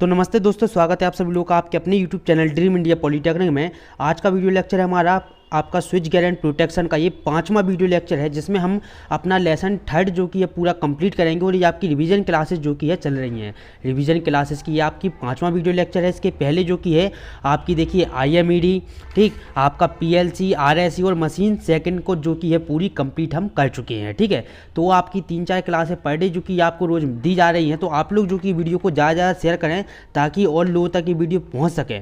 तो नमस्ते दोस्तों, स्वागत है आप सभी लोगों का आपके अपने YouTube channel dream India polytechnic में। आज का वीडियो लेक्चर है हमारा आपका स्विच गियर एंड प्रोटेक्शन का। ये 5वां वीडियो लेक्चर है जिसमें हम अपना लेसन थर्ड जो कि है पूरा कंप्लीट करेंगे। और ये आपकी रिवीजन क्लासेस जो कि है चल रही हैं, रिवीजन क्लासेस की ये आपकी 5वां वीडियो लेक्चर है। इसके पहले जो कि है आपकी देखिए IMED, ठीक, आपका PLC, RSE और मशीन सेकंड को जो कि है पूरी कंप्लीट हम कर चुके हैं। ठीक है, तो आपकी 3-4 क्लासें पर डे जो कि आपको रोज़ दी जा रही हैं। तो आप लोग जो कि वीडियो को ज़्यादा शेयर करें ताकि और लोगों तक ये वीडियो पहुँच सके।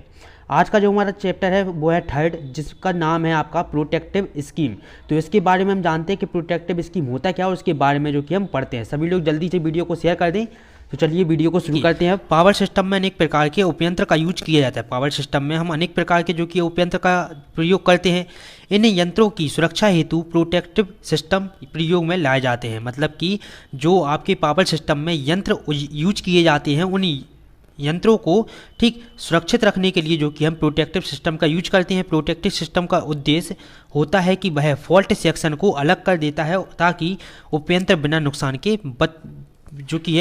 आज का जो हमारा चैप्टर है वो है थर्ड, जिसका नाम है आपका प्रोटेक्टिव स्कीम। तो इसके बारे में हम जानते हैं कि प्रोटेक्टिव स्कीम होता क्या है और उसके बारे में जो कि हम पढ़ते हैं। सभी लोग जल्दी से वीडियो को शेयर कर दें। तो चलिए वीडियो को शुरू करते हैं। पावर सिस्टम में अनेक प्रकार के उपयंत्र का यूज किया जाता है। पावर सिस्टम में हम अनेक प्रकार के जो कि उपयंत्र का प्रयोग करते हैं। इन यंत्रों की सुरक्षा हेतु प्रोटेक्टिव सिस्टम प्रयोग में लाए जाते हैं। मतलब कि जो आपके पावर सिस्टम में यंत्र यूज किए जाते हैं उन यंत्रों को ठीक सुरक्षित रखने के लिए जो कि हम प्रोटेक्टिव सिस्टम का यूज करते हैं। प्रोटेक्टिव सिस्टम का उद्देश्य होता है कि वह फॉल्ट सेक्शन को अलग कर देता है ताकि उपयंत्र बिना नुकसान के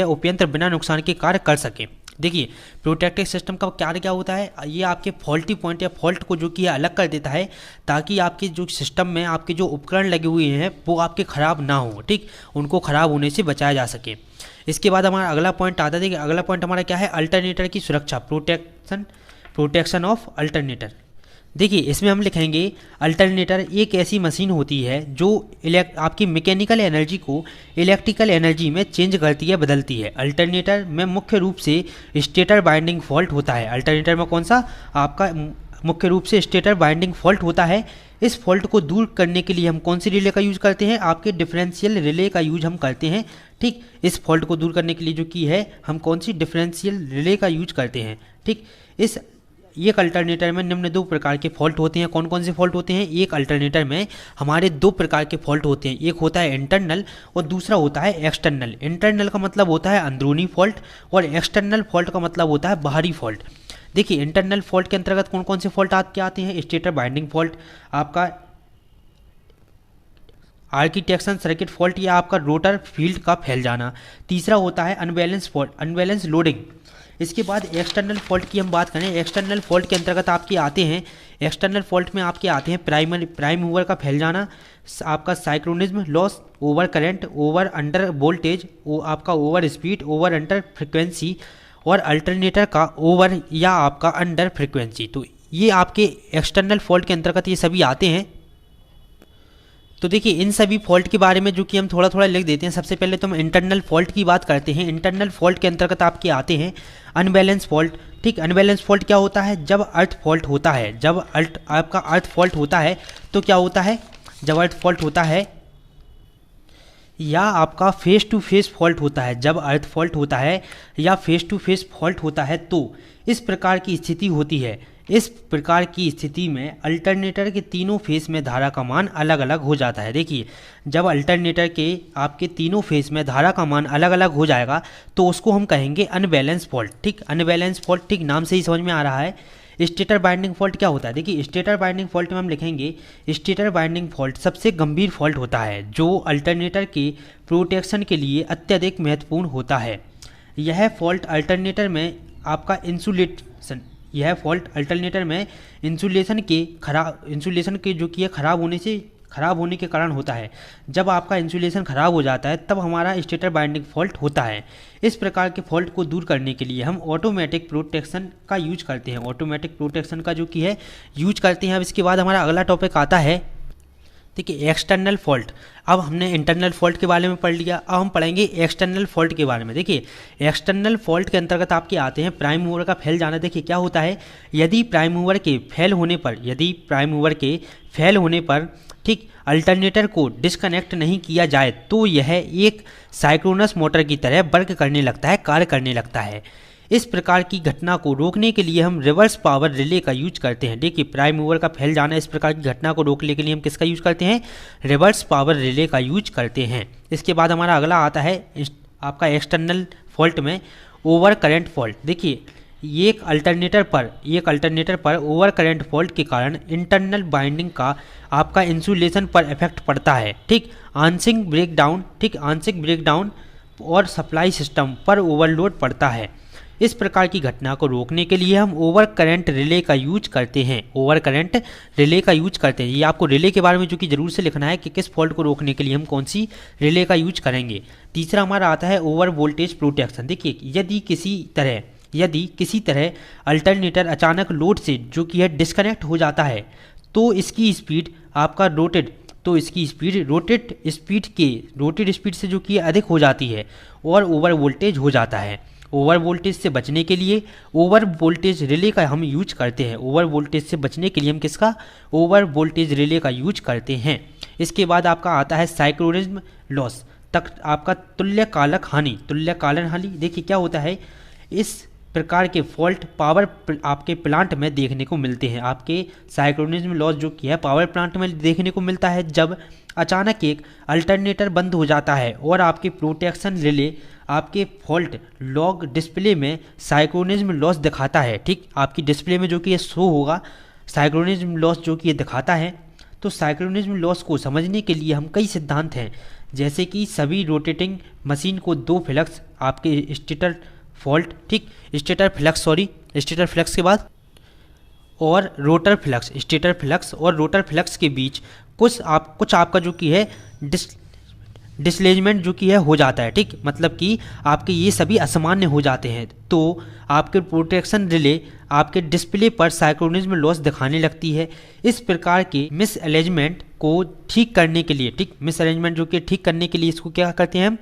उपयंत्र बिना नुकसान के कार्य कर सके। देखिए, प्रोटेक्टिव सिस्टम का कार्य क्या होता है, ये आपके फॉल्टी पॉइंट या फॉल्ट को जो कि अलग कर देता है ताकि आपके जो सिस्टम में आपके जो उपकरण लगे हुए हैं वो आपके ख़राब ना हो, ठीक, उनको ख़राब होने से बचाया जा सके। इसके बाद हमारा अगला पॉइंट आता है कि अगला पॉइंट हमारा क्या है, अल्टरनेटर की सुरक्षा, प्रोटेक्शन ऑफ अल्टरनेटर। देखिए, इसमें हम लिखेंगे अल्टरनेटर एक ऐसी मशीन होती है जो आपकी मैकेनिकल एनर्जी को इलेक्ट्रिकल एनर्जी में चेंज करती है, बदलती है। अल्टरनेटर में मुख्य रूप से स्टेटर बाइंडिंग फॉल्ट होता है। अल्टरनेटर में कौन सा आपका मुख्य रूप से स्टेटर बाइंडिंग फॉल्ट होता है। इस फॉल्ट को दूर करने के लिए हम कौन सी रिले का यूज करते हैं, आपके डिफरेंशियल रिले का यूज हम करते हैं। ठीक, इस फॉल्ट को दूर करने के लिए जो कि है हम कौन सी डिफरेंशियल रिले का यूज करते हैं। ठीक, इस एक अल्टरनेटर में निम्न 2 प्रकार के फॉल्ट होते हैं। कौन कौन से फॉल्ट होते हैं, एक अल्टरनेटर में हमारे 2 प्रकार के फॉल्ट होते हैं। एक होता है इंटरनल और दूसरा होता है एक्सटर्नल। इंटरनल का मतलब होता है अंदरूनी फॉल्ट और एक्सटर्नल फॉल्ट का मतलब होता है बाहरी फॉल्ट। देखिए, इंटरनल फॉल्ट के अंतर्गत कौन कौन से फॉल्ट आपके आते हैं, स्टेटर बाइंडिंग फॉल्ट, आपका आर्किटेक्शन सर्किट फॉल्ट या आपका रोटर फील्ड का फैल जाना। तीसरा होता है अनबैलेंस फॉल्ट, अनबैलेंस लोडिंग। इसके बाद एक्सटर्नल फॉल्ट की हम बात करें, एक्सटर्नल फॉल्ट के अंतर्गत आपके आते हैं, एक्सटर्नल फॉल्ट में आपके आते हैं प्राइम मूवर का फैल जाना, आपका synchronism loss, over current, over under voltage, आपका over speed, over under frequency और अल्टरनेटर का ओवर या आपका अंडर फ्रिक्वेंसी। तो ये आपके एक्सटर्नल फॉल्ट के अंतर्गत ये सभी आते हैं। तो देखिए, इन सभी फॉल्ट के बारे में जो कि हम थोड़ा थोड़ा लिख देते हैं। सबसे पहले तो हम इंटरनल फॉल्ट की बात करते हैं। इंटरनल फॉल्ट के अंतर्गत आपके आते हैं अनबैलेंस फॉल्ट। ठीक, अनबैलेंस फॉल्ट क्या होता है, जब अर्थ फॉल्ट होता है, जब आपका अर्थ फॉल्ट होता है तो क्या होता है, जब अर्थ फॉल्ट होता है या आपका फेस टू फेस फॉल्ट होता है, जब अर्थ फॉल्ट होता है या फेस टू फेस फॉल्ट होता है तो इस प्रकार की स्थिति होती है। इस प्रकार की स्थिति में अल्टरनेटर के तीनों फेस में धारा का मान अलग अलग हो जाता है। देखिए, जब अल्टरनेटर के आपके तीनों फेस में धारा का मान अलग अलग हो जाएगा तो उसको हम कहेंगे अनबैलेंस फॉल्ट। ठीक, अनबैलेंस फॉल्ट, ठीक, नाम से ही समझ में आ रहा है। स्टेटर बाइंडिंग फॉल्ट क्या होता है, देखिए स्टेटर बाइंडिंग फॉल्ट में हम लिखेंगे स्टेटर बाइंडिंग फॉल्ट सबसे गंभीर फॉल्ट होता है जो अल्टरनेटर के प्रोटेक्शन के लिए अत्यधिक महत्वपूर्ण होता है। यह फॉल्ट अल्टरनेटर में आपका इंसुलेशन इंसुलेशन के जो कि खराब होने के कारण होता है। जब आपका इंसुलेशन खराब हो जाता है तब हमारा स्टेटर बाइंडिंग फॉल्ट होता है। इस प्रकार के फॉल्ट को दूर करने के लिए हम ऑटोमेटिक प्रोटेक्शन का यूज करते हैं, ऑटोमेटिक प्रोटेक्शन का जो कि है यूज करते हैं। अब इसके बाद हमारा अगला टॉपिक आता है, देखिए, एक्सटर्नल फॉल्ट। अब हमने इंटरनल फॉल्ट के बारे में पढ़ लिया, अब हम पढ़ेंगे एक्सटर्नल फॉल्ट के बारे में। देखिए, एक्सटर्नल फॉल्ट के अंतर्गत आपके आते हैं प्राइम मूवर का फैल जाना। देखिए, क्या होता है, यदि प्राइम मूवर के फेल होने पर ठीक अल्टरनेटर को डिस्कनेक्ट नहीं किया जाए तो यह एक साइक्रोनस मोटर की तरह वर्क करने लगता है, कार्य करने लगता है। इस प्रकार की घटना को रोकने के लिए हम रिवर्स पावर रिले का यूज करते हैं। देखिए, प्राइम मूवर का फैल जाना, इस प्रकार की घटना को रोकने के लिए हम किसका यूज करते हैं, रिवर्स पावर रिले का यूज करते हैं। इसके बाद हमारा अगला आता है आपका एक्सटर्नल फॉल्ट में ओवर करंट फॉल्ट। देखिए, एक अल्टरनेटर पर ओवर करंट फॉल्ट के कारण इंटरनल बाइंडिंग का आपका इंसुलेशन पर इफेक्ट पड़ता है। ठीक, आंशिक ब्रेकडाउन और सप्लाई सिस्टम पर ओवरलोड पड़ता है। इस प्रकार की घटना को रोकने के लिए हम ओवर करंट रिले का यूज करते हैं। ओवर करंट रिले का यूज करते हैं। ये आपको रिले के बारे में जो कि जरूर से लिखना है कि किस फॉल्ट को रोकने के लिए हम कौन सी रिले का यूज करेंगे। तीसरा हमारा आता है ओवर वोल्टेज प्रोटेक्शन। देखिए, यदि किसी तरह अल्टरनेटर अचानक लोड से जो कि है डिस्कनेक्ट हो जाता है तो इसकी स्पीड रोटेड स्पीड से जो कि अधिक हो जाती है और ओवर वोल्टेज हो जाता है। ओवर वोल्टेज से बचने के लिए ओवर वोल्टेज रिले का हम यूज करते हैं। ओवर वोल्टेज से बचने के लिए हम किसका? ओवर वोल्टेज रिले का यूज करते हैं। इसके बाद आपका आता है साइक्रोनिज्म लॉस, तक आपका तुल्यकालन हानि। देखिए क्या होता है, इस प्रकार के फॉल्ट पावर आपके प्लांट में देखने को मिलते हैं। आपके साइक्रोनिज्म लॉस जो कि है पावर प्लांट में देखने को मिलता है जब अचानक एक अल्टरनेटर बंद हो जाता है और आपके प्रोटेक्शन रिले आपके फॉल्ट लॉग डिस्प्ले में साइक्रोनिज्म लॉस दिखाता है। ठीक, आपकी डिस्प्ले में जो कि ये शो होगा साइक्रोनिज्म लॉस जो कि ये दिखाता है। तो साइक्रोनिज्म लॉस को समझने के लिए हम कई सिद्धांत हैं, जैसे कि सभी रोटेटिंग मशीन को दो फ्लक्स आपके स्टेटर फ्लक्स के बाद और रोटर फ्लक्स और रोटर फ्लक्स के बीच कुछ आपका जो कि है डिसलेजमेंट जो कि है हो जाता है। ठीक, मतलब कि आपके ये सभी असामान्य हो जाते हैं तो आपके प्रोटेक्शन रिले आपके डिस्प्ले पर साइक्रोनिज्म लॉस दिखाने लगती है। इस प्रकार के मिसअरेंजमेंट को ठीक करने के लिए इसको क्या करते हैं हम?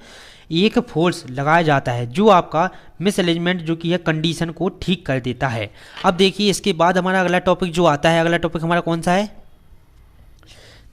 एक फोर्स लगाया जाता है जो आपका मिसअरेंजमेंट जो कि है कंडीशन को ठीक कर देता है। अब देखिए इसके बाद हमारा अगला टॉपिक जो आता है, अगला टॉपिक हमारा कौन सा है?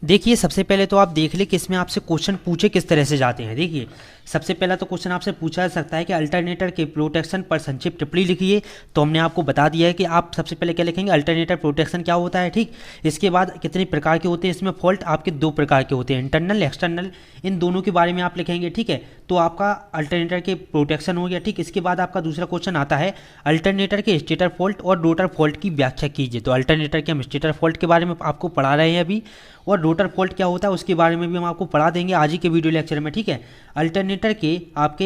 देखिए सबसे पहले तो आप देख ले कि इसमें आपसे क्वेश्चन पूछे किस तरह से जाते हैं। देखिए सबसे पहला तो क्वेश्चन आपसे पूछा जा सकता है कि अल्टरनेटर के प्रोटेक्शन पर संक्षिप्त टिप्पणी लिखिए। तो हमने आपको बता दिया है कि आप सबसे पहले क्या लिखेंगे, अल्टरनेटर प्रोटेक्शन क्या होता है। ठीक, इसके बाद कितने प्रकार के होते हैं, इसमें फॉल्ट आपके दो प्रकार के होते हैं, इंटरनल एक्सटर्नल, इन दोनों के बारे में आप लिखेंगे। ठीक है, तो आपका अल्टरनेटर के प्रोटेक्शन हो गया। ठीक, इसके बाद आपका दूसरा क्वेश्चन आता है अल्टरनेटर के स्टेटर फॉल्ट और रोटर फॉल्ट की व्याख्या कीजिए। तो अल्टरनेटर के हम स्टेटर फॉल्ट के बारे में आपको पढ़ा रहे हैं अभी, और रोटर फॉल्ट क्या होता है उसके बारे में भी हम आपको पढ़ा देंगे आज ही के वीडियो लेक्चर में। ठीक है, अल्टरनेटर के आपके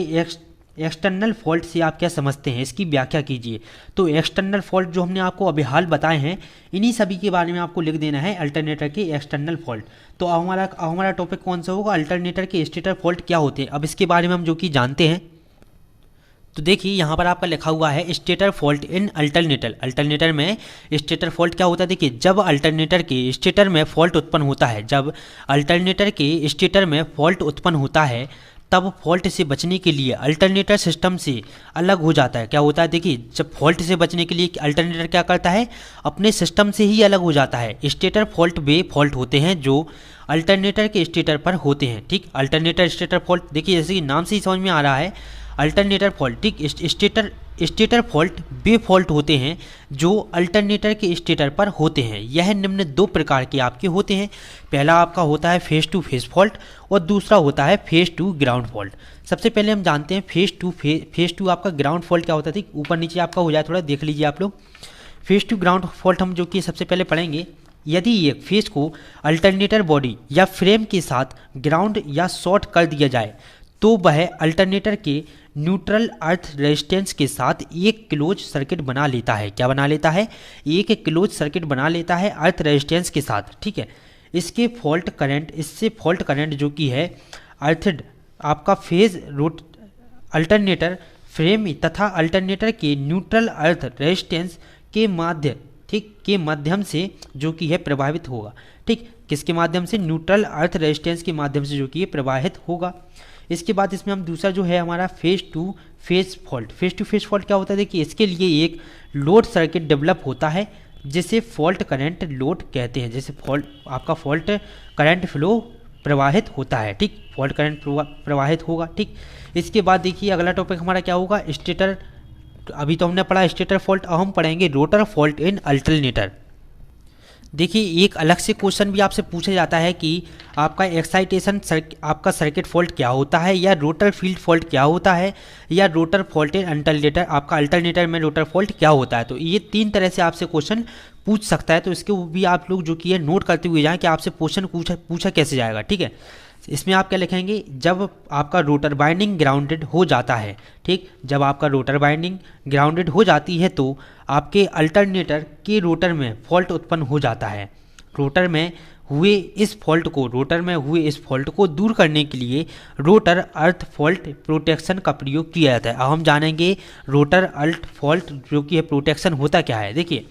एक्सटर्नल फॉल्ट से आप क्या समझते हैं, इसकी व्याख्या कीजिए। तो एक्सटर्नल फॉल्ट जो हमने आपको अभी हाल बताए हैं, इन्हीं सभी के बारे में आपको लिख देना है, अल्टरनेटर के एक्सटर्नल फॉल्ट। तो हमारा टॉपिक कौन सा होगा, अल्टरनेटर के स्टेटर फॉल्ट क्या होते हैं। अब इसके बारे में हम जो कि जानते हैं, तो देखिए यहाँ पर आपका लिखा हुआ है स्टेटर फॉल्ट इन अल्टरनेटर में स्टेटर फॉल्ट क्या होता है। देखिए जब अल्टरनेटर के स्टेटर में फॉल्ट उत्पन्न होता है तब फॉल्ट से बचने के लिए अल्टरनेटर सिस्टम से अलग हो जाता है। क्या होता है, देखिए जब फॉल्ट से बचने के लिए अल्टरनेटर क्या करता है, अपने सिस्टम से ही अलग हो जाता है। स्टेटर फॉल्ट वे फॉल्ट होते हैं जो अल्टरनेटर के स्टेटर पर होते हैं। ठीक, अल्टरनेटर स्टेटर फॉल्ट, देखिए जैसे कि नाम से ही समझ में आ रहा है अल्टरनेटर फॉल्ट। ठीक, स्टेटर फॉल्ट वे फॉल्ट होते हैं जो अल्टरनेटर के स्टेटर पर होते हैं। यह निम्न दो प्रकार के आपके होते हैं। पहला आपका होता है फेस टू फेस फॉल्ट और दूसरा होता है फेस टू ग्राउंड फॉल्ट। सबसे पहले हम जानते हैं फेस टू आपका ग्राउंड फॉल्ट क्या होता है। ठीक, ऊपर नीचे आपका हो जाए, थोड़ा देख लीजिए आप लोग। फेस टू ग्राउंड फॉल्ट हम जो कि सबसे पहले पढ़ेंगे, यदि एक फेस को अल्टरनेटर बॉडी या फ्रेम के साथ ग्राउंड या शॉर्ट कर दिया जाए तो वह अल्टरनेटर के न्यूट्रल अर्थ रेजिस्टेंस के साथ एक क्लोज सर्किट बना लेता है। क्या बना लेता है, एक क्लोज सर्किट बना लेता है अर्थ रेजिस्टेंस के साथ। ठीक है, इससे फॉल्ट करंट जो कि है अर्थड आपका फेज रोट अल्टरनेटर फ्रेम तथा अल्टरनेटर के न्यूट्रल अर्थ रेजिस्टेंस के माध्यम से जो कि है प्रभावित होगा। ठीक, किसके माध्यम से, न्यूट्रल अर्थ रेजिस्टेंस के माध्यम से जो कि प्रभावित होगा। इसके बाद इसमें हम दूसरा जो है हमारा फेस टू फेस फॉल्ट क्या होता है। देखिए इसके लिए एक लोड सर्किट डेवलप होता है जिसे फॉल्ट करंट लोड कहते हैं। जैसे फॉल्ट करंट फ्लो प्रवाहित होता है। ठीक, फॉल्ट करंट प्रवाहित होगा। ठीक, इसके बाद देखिए अगला टॉपिक हमारा क्या होगा, स्टेटर। अभी तो हमने पढ़ा स्टेटर फॉल्ट, अब हम पढ़ेंगे रोटर फॉल्ट इन अल्टरनेटर। देखिए एक अलग से क्वेश्चन भी आपसे पूछा जाता है कि आपका एक्साइटेशन आपका सर्किट फॉल्ट क्या होता है, या रोटर फील्ड फॉल्ट क्या होता है, या रोटर फॉल्ट इन अल्टरनेटर, आपका अल्टरनेटर में रोटर फॉल्ट क्या होता है। तो ये तीन तरह से आपसे क्वेश्चन पूछ सकता है। तो इसके भी आप लोग जो कि है नोट करते हुए जाएं कि आपसे क्वेश्चन पूछा कैसे जाएगा। ठीक है, इसमें आप क्या लिखेंगे, जब आपका रोटर वाइंडिंग ग्राउंडेड हो जाता है, ठीक, जब आपका रोटर वाइंडिंग ग्राउंडेड हो जाती है तो आपके अल्टरनेटर के रोटर में फॉल्ट उत्पन्न हो जाता है। रोटर में हुए इस फॉल्ट को दूर करने के लिए रोटर अर्थ फॉल्ट प्रोटेक्शन का प्रयोग किया जाता है। अब हम जानेंगे रोटर अर्थ फॉल्ट जो कि है प्रोटेक्शन होता क्या है। देखिए,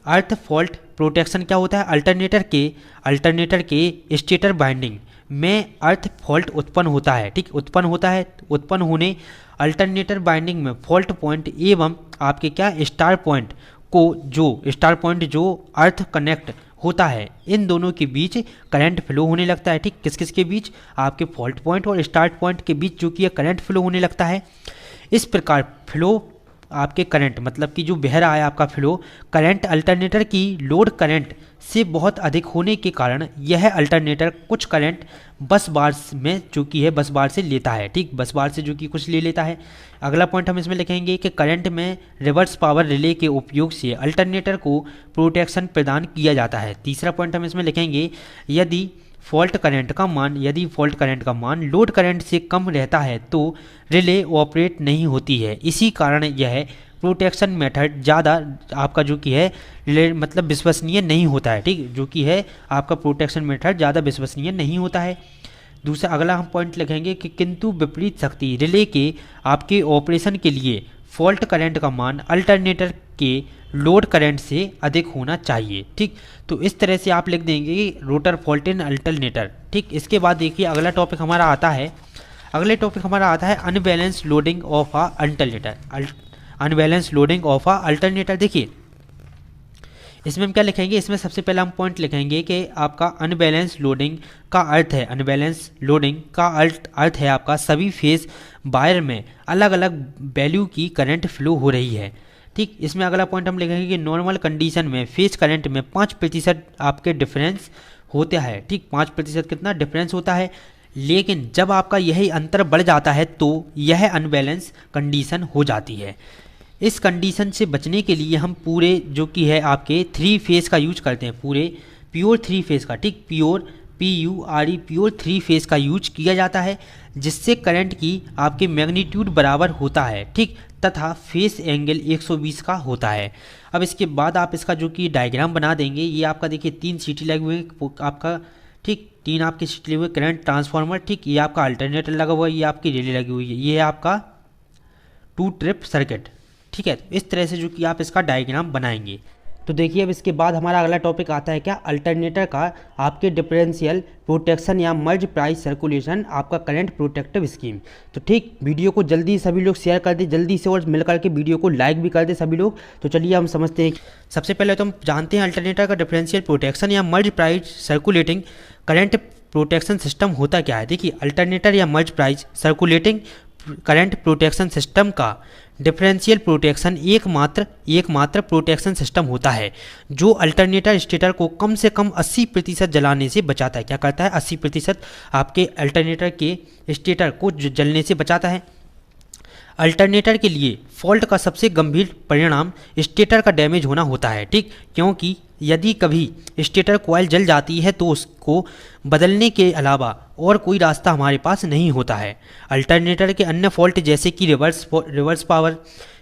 अर्थ फॉल्ट प्रोटेक्शन क्या होता है, अल्टरनेटर के स्टेटर बाइंडिंग में अर्थ फॉल्ट उत्पन्न होता है, ठीक, उत्पन्न होने अल्टरनेटर बाइंडिंग में फॉल्ट पॉइंट एवं आपके क्या स्टार पॉइंट जो अर्थ कनेक्ट होता है, इन दोनों के बीच करंट फ्लो होने लगता है, ठीक, किस के बीच, आपके फॉल्ट पॉइंट और स्टार्ट पॉइंट के बीच जो कि है करंट फ्लो होने लगता है। इस प्रकार फ्लो आपके करंट मतलब कि जो बह रहा है आपका फ्लो करंट अल्टरनेटर की लोड करंट से बहुत अधिक होने के कारण यह अल्टरनेटर कुछ करंट बस बार में जो कि है बस बार से लेता है, ठीक, बस बार से जो कि कुछ ले लेता है। अगला पॉइंट हम इसमें लिखेंगे कि करंट में रिवर्स पावर रिले के उपयोग से अल्टरनेटर को प्रोटेक्शन प्रदान किया जाता है। तीसरा पॉइंट हम इसमें लिखेंगे, यदि फॉल्ट करंट का मान लोड करंट से कम रहता है तो रिले ऑपरेट नहीं होती है। इसी कारण यह प्रोटेक्शन मेथड ज़्यादा आपका जो कि है मतलब विश्वसनीय नहीं होता है, ठीक, जो कि है आपका प्रोटेक्शन मेथड ज़्यादा विश्वसनीय नहीं होता है। दूसरा अगला हम पॉइंट लिखेंगे कि किंतु विपरीत शक्ति रिले के आपके ऑपरेशन के लिए फॉल्ट करंट का मान अल्टरनेटर के लोड करंट से अधिक होना चाहिए, ठीक। तो इस तरह से आप लिख देंगे कि रोटर फॉल्ट इन अल्टरनेटर, ठीक। इसके बाद देखिए अगला टॉपिक हमारा आता है unbalance loading of a alternator. देखिए इसमें हम क्या लिखेंगे, इसमें सबसे पहला हम पॉइंट लिखेंगे कि आपका अनबैलेंस लोडिंग का अर्थ है आपका सभी फेज वायर में अलग अलग वैल्यू की करंट फ्लो हो रही है, ठीक। इसमें अगला पॉइंट हम लिखेंगे कि नॉर्मल कंडीशन में फेज करंट में 5% आपके डिफरेंस होता है, ठीक, 5% कितना डिफरेंस होता है। लेकिन जब आपका यही अंतर बढ़ जाता है तो यह अनबैलेंस कंडीशन हो जाती है। इस कंडीशन से बचने के लिए हम पूरे जो कि है आपके 3 फेज का यूज करते हैं, पूरे प्योर 3 फेज का, ठीक, प्योर प्योर 3 फेज का यूज किया जाता है, जिससे करंट की आपके मैग्नीट्यूड बराबर होता है, ठीक, तथा फेस एंगल 120 का होता है। अब इसके बाद आप इसका जो कि डायग्राम बना देंगे। ये आपका देखिए 3 सीटी लगे हुए आपका, ठीक, 3 आपके सीटी लगे हुए करंट ट्रांसफार्मर, ठीक, ये आपका अल्टरनेटर लगा हुआ है, ये आपकी रिले लगी हुई है, ये है आपका 2 ट्रिप सर्किट, ठीक है। तो इस तरह से जो कि आप इसका डायग्राम बनाएंगे। तो देखिए अब इसके बाद हमारा अगला टॉपिक आता है क्या, अल्टरनेटर का आपके डिफरेंशियल प्रोटेक्शन या मर्ज प्राइस सर्कुलेशन आपका करंट प्रोटेक्टिव स्कीम। तो ठीक, वीडियो को जल्दी सभी लोग शेयर कर दें, जल्दी से और मिलकर के वीडियो को लाइक भी कर दें सभी लोग। तो चलिए हम समझते हैं। सबसे पहले तो हम जानते हैं अल्टरनेटर का डिफरेंशियल प्रोटेक्शन या Merz Price circulating current protection system होता क्या है। देखिए अल्टरनेटर या Merz Price circulating current protection system का डिफरेंशियल प्रोटेक्शन एकमात्र प्रोटेक्शन सिस्टम होता है जो अल्टरनेटर स्टेटर को कम से कम 80% जलाने से बचाता है। क्या करता है, 80% आपके अल्टरनेटर के स्टेटर को जलने से बचाता है। अल्टरनेटर के लिए फॉल्ट का सबसे गंभीर परिणाम स्टेटर का डैमेज होना होता है, ठीक, क्योंकि यदि कभी स्टेटर कॉइल जल जाती है तो उसको बदलने के अलावा और कोई रास्ता हमारे पास नहीं होता है। अल्टरनेटर के अन्य फॉल्ट जैसे कि रिवर्स पावर,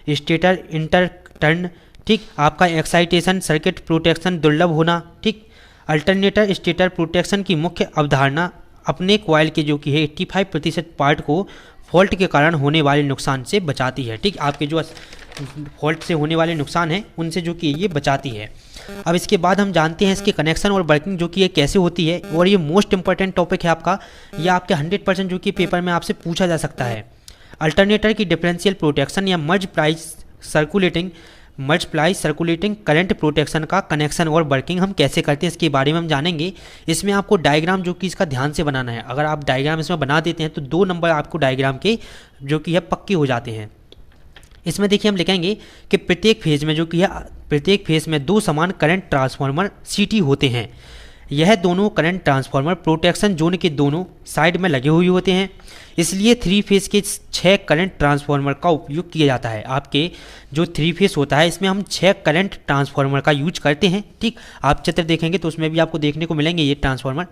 स्टेटर इंटरटर्न, ठीक, आपका एक्साइटेशन सर्किट प्रोटेक्शन दुर्लभ होना, ठीक। अल्टरनेटर स्टेटर प्रोटेक्शन की मुख्य अवधारणा अपने कॉइल के जो कि है 85% पार्ट को फॉल्ट के कारण होने वाले नुकसान से बचाती है, ठीक, आपके जो फॉल्ट से होने वाले नुकसान हैं उनसे जो कि ये बचाती है। अब इसके बाद हम जानते हैं इसके कनेक्शन और वर्किंग जो कि ये कैसे होती है, और ये मोस्ट इंपॉर्टेंट टॉपिक है आपका, ये आपके 100% जो कि पेपर में आपसे पूछा जा सकता है। अल्टरनेटर की डिफरेंशियल प्रोटेक्शन या Merz Price circulating current protection का कनेक्शन और वर्किंग हम कैसे करते हैं इसके बारे में हम जानेंगे। इसमें आपको डायग्राम जो कि इसका ध्यान से बनाना है। अगर आप डायग्राम इसमें बना देते हैं तो 2 नंबर आपको डायग्राम के जो कि है पक्के हो जाते हैं। इसमें देखिए हम लिखेंगे कि प्रत्येक फेज में 2 समान करंट ट्रांसफार्मर सीटी होते हैं। यह दोनों करंट ट्रांसफार्मर प्रोटेक्शन जोन के दोनों साइड में लगे हुए होते हैं, इसलिए 3 फेज के 6 करंट ट्रांसफार्मर का उपयोग किया जाता है। आपके जो 3 फेज होता है इसमें हम 6 करंट ट्रांसफार्मर का यूज करते हैं, ठीक। आप चित्र देखेंगे तो उसमें भी आपको देखने को मिलेंगे ये ट्रांसफार्मर।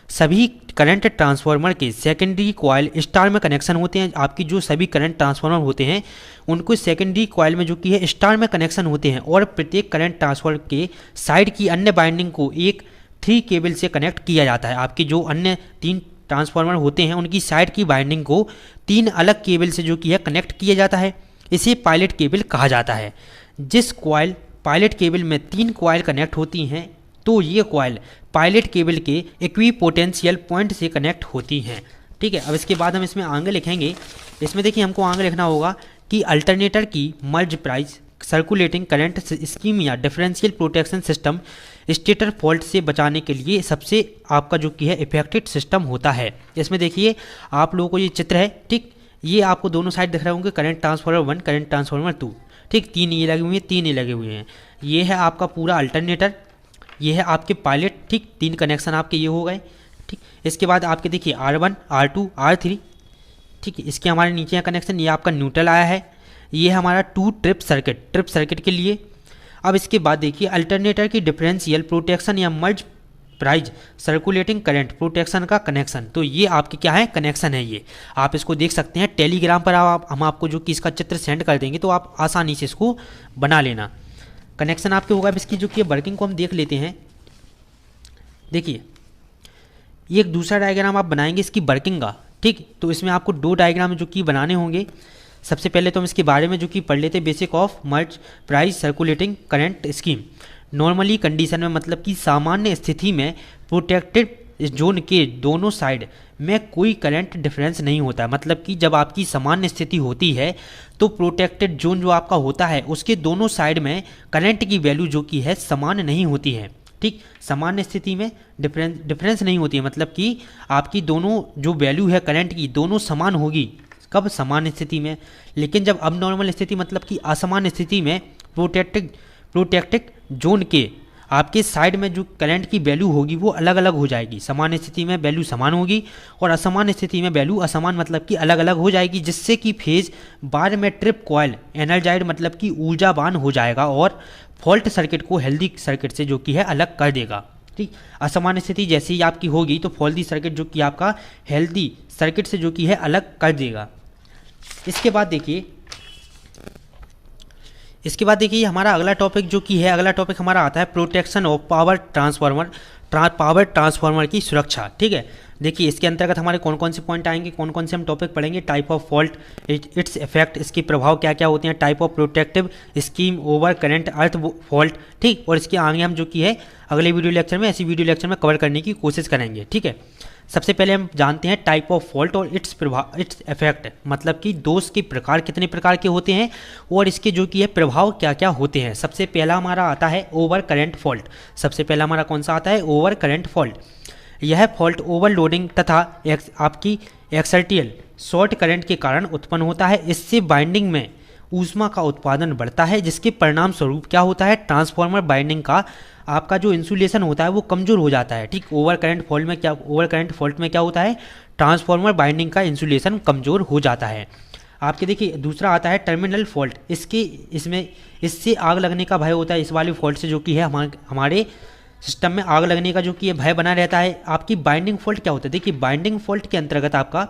सभी करंट ट्रांसफार्मर के सेकेंडरी कॉइल स्टार में कनेक्शन होते हैं। आपकी जो सभी करंट ट्रांसफार्मर होते हैं उनको सेकेंडरी कॉइल में जो कि है स्टार में कनेक्शन होते हैं, और प्रत्येक करंट ट्रांसफार्मर के साइड की अन्य बाइंडिंग को एक 3 केबल से कनेक्ट किया जाता है। आपके जो अन्य 3 ट्रांसफार्मर होते हैं उनकी साइड की बाइंडिंग को 3 अलग केबल से जो कि है कनेक्ट किया जाता है। इसे पायलट केबल कहा जाता है। जिस कॉइल पायलट केबल में 3 कॉइल कनेक्ट होती हैं तो ये कॉइल पायलट केबल के इक्विपोटेंशियल पॉइंट से कनेक्ट होती हैं। ठीक है, अब इसके बाद हम इसमें आगे लिखेंगे। इसमें देखिए हमको आगे लिखना होगा कि अल्टरनेटर की मर्ज प्राइस सर्कुलेटिंग करंट स्कीम या differential protection system stator fault से बचाने के लिए सबसे आपका जो कि है इफेक्टिव सिस्टम होता है। इसमें देखिए आप लोगों को ये चित्र है, ठीक, ये आपको दोनों साइड दिख रहे होंगे, करंट ट्रांसफार्मर 1, करंट ट्रांसफार्मर 2, ठीक, 3 ये लगे हुए हैं, 3 ये लगे हुए हैं। ये है आपका पूरा अल्टरनेटर, ये है आपके पायलट, ठीक, 3 कनेक्शन आपके ये हो गए। ठीक, इसके बाद आपके देखिए R1, R2, R3, ठीक, इसके हमारे नीचे कनेक्शन, ये आपका न्यूट्रल आया है, ये हमारा 2 ट्रिप सर्किट के लिए। अब इसके बाद देखिए अल्टरनेटर की डिफरेंशियल प्रोटेक्शन या मर्ज प्राइज सर्कुलेटिंग करंट प्रोटेक्शन का कनेक्शन, तो ये आपके क्या है कनेक्शन है। ये आप इसको देख सकते हैं टेलीग्राम पर, हम आपको जो कि इसका चित्र सेंड कर देंगे तो आप आसानी से इसको बना लेना। कनेक्शन आपके होगा। अब इसकी जो कि वर्किंग को हम देख लेते हैं। देखिए ये एक दूसरा डायग्राम आप बनाएंगे इसकी वर्किंग का, ठीक, तो इसमें आपको 2 डायग्राम जो कि बनाने होंगे। सबसे पहले तो हम इसके बारे में जो कि पढ़ लेते हैं, basic of merge Price circulating current scheme. Normally condition में मतलब कि सामान्य स्थिति में प्रोटेक्टेड जोन के दोनों साइड में कोई करंट डिफरेंस नहीं होता है। मतलब कि जब आपकी सामान्य स्थिति होती है तो प्रोटेक्टेड जोन जो आपका होता है उसके दोनों साइड में करंट की वैल्यू जो कि है समान नहीं होती है। ठीक, सामान्य स्थिति में डिफरेंस नहीं होती है, मतलब कि आपकी दोनों जो वैल्यू है करंट की दोनों समान होगी। कब? सामान्य स्थिति में। लेकिन जब अब नॉर्मल स्थिति मतलब कि असामान्य स्थिति में प्रोटेक्टेड जोन के आपके साइड में जो करंट की वैल्यू होगी वो अलग अलग हो जाएगी। सामान्य स्थिति में वैल्यू समान होगी और असामान्य स्थिति में वैल्यू असमान मतलब कि अलग अलग हो जाएगी, जिससे कि फेज बार में ट्रिप कॉइल एनर्जाइड मतलब कि ऊर्जावान हो जाएगा और फॉल्ट सर्किट को हेल्दी सर्किट से जो कि है अलग कर देगा। ठीक, असामान्य स्थिति जैसे ही आपकी होगी तो फॉल्टी सर्किट जो कि आपका हेल्दी सर्किट से जो कि है अलग कर देगा। इसके बाद देखिए हमारा अगला टॉपिक जो कि है, अगला टॉपिक हमारा आता है प्रोटेक्शन ऑफ पावर ट्रांसफार्मर की सुरक्षा। ठीक है, देखिए इसके अंतर्गत हमारे कौन कौन से पॉइंट आएंगे, कौन कौन से हम टॉपिक पढ़ेंगे। Type of fault, its effect, इसके प्रभाव क्या क्या होते हैं, type of protective scheme, over current, earth fault. ठीक, और इसके आगे हम जो कि है अगले वीडियो लेक्चर में, ऐसी वीडियो लेक्चर में कवर करने की कोशिश करेंगे। ठीक है, सबसे पहले हम जानते हैं टाइप ऑफ फॉल्ट और इट्स इफेक्ट, मतलब कि दोष के प्रकार कितने प्रकार के होते हैं और इसके जो कि है प्रभाव क्या क्या होते हैं। सबसे पहला हमारा आता है ओवर करंट फॉल्ट। सबसे पहला हमारा कौन सा आता है? Over current fault. यह फॉल्ट ओवरलोडिंग तथा आपकी एक्सर्टियल शॉर्ट करंट के कारण उत्पन्न होता है। इससे बाइंडिंग में ऊष्मा का उत्पादन बढ़ता है, जिसके परिणाम स्वरूप क्या होता है, ट्रांसफार्मर बाइंडिंग का आपका जो इंसुलेशन होता है वो कमजोर हो जाता है। ठीक, ओवर करंट फॉल्ट में क्या होता है, ट्रांसफार्मर बाइंडिंग का इंसुलेशन कमजोर हो जाता है। आपके देखिए दूसरा आता है टर्मिनल फॉल्ट। इससे आग लगने का भय होता है। इस वाले फॉल्ट से जो कि है हमारे सिस्टम में आग लगने का जो कि है भय बना रहता है। आपकी बाइंडिंग फॉल्ट क्या होता है? देखिए बाइंडिंग फॉल्ट के अंतर्गत आपका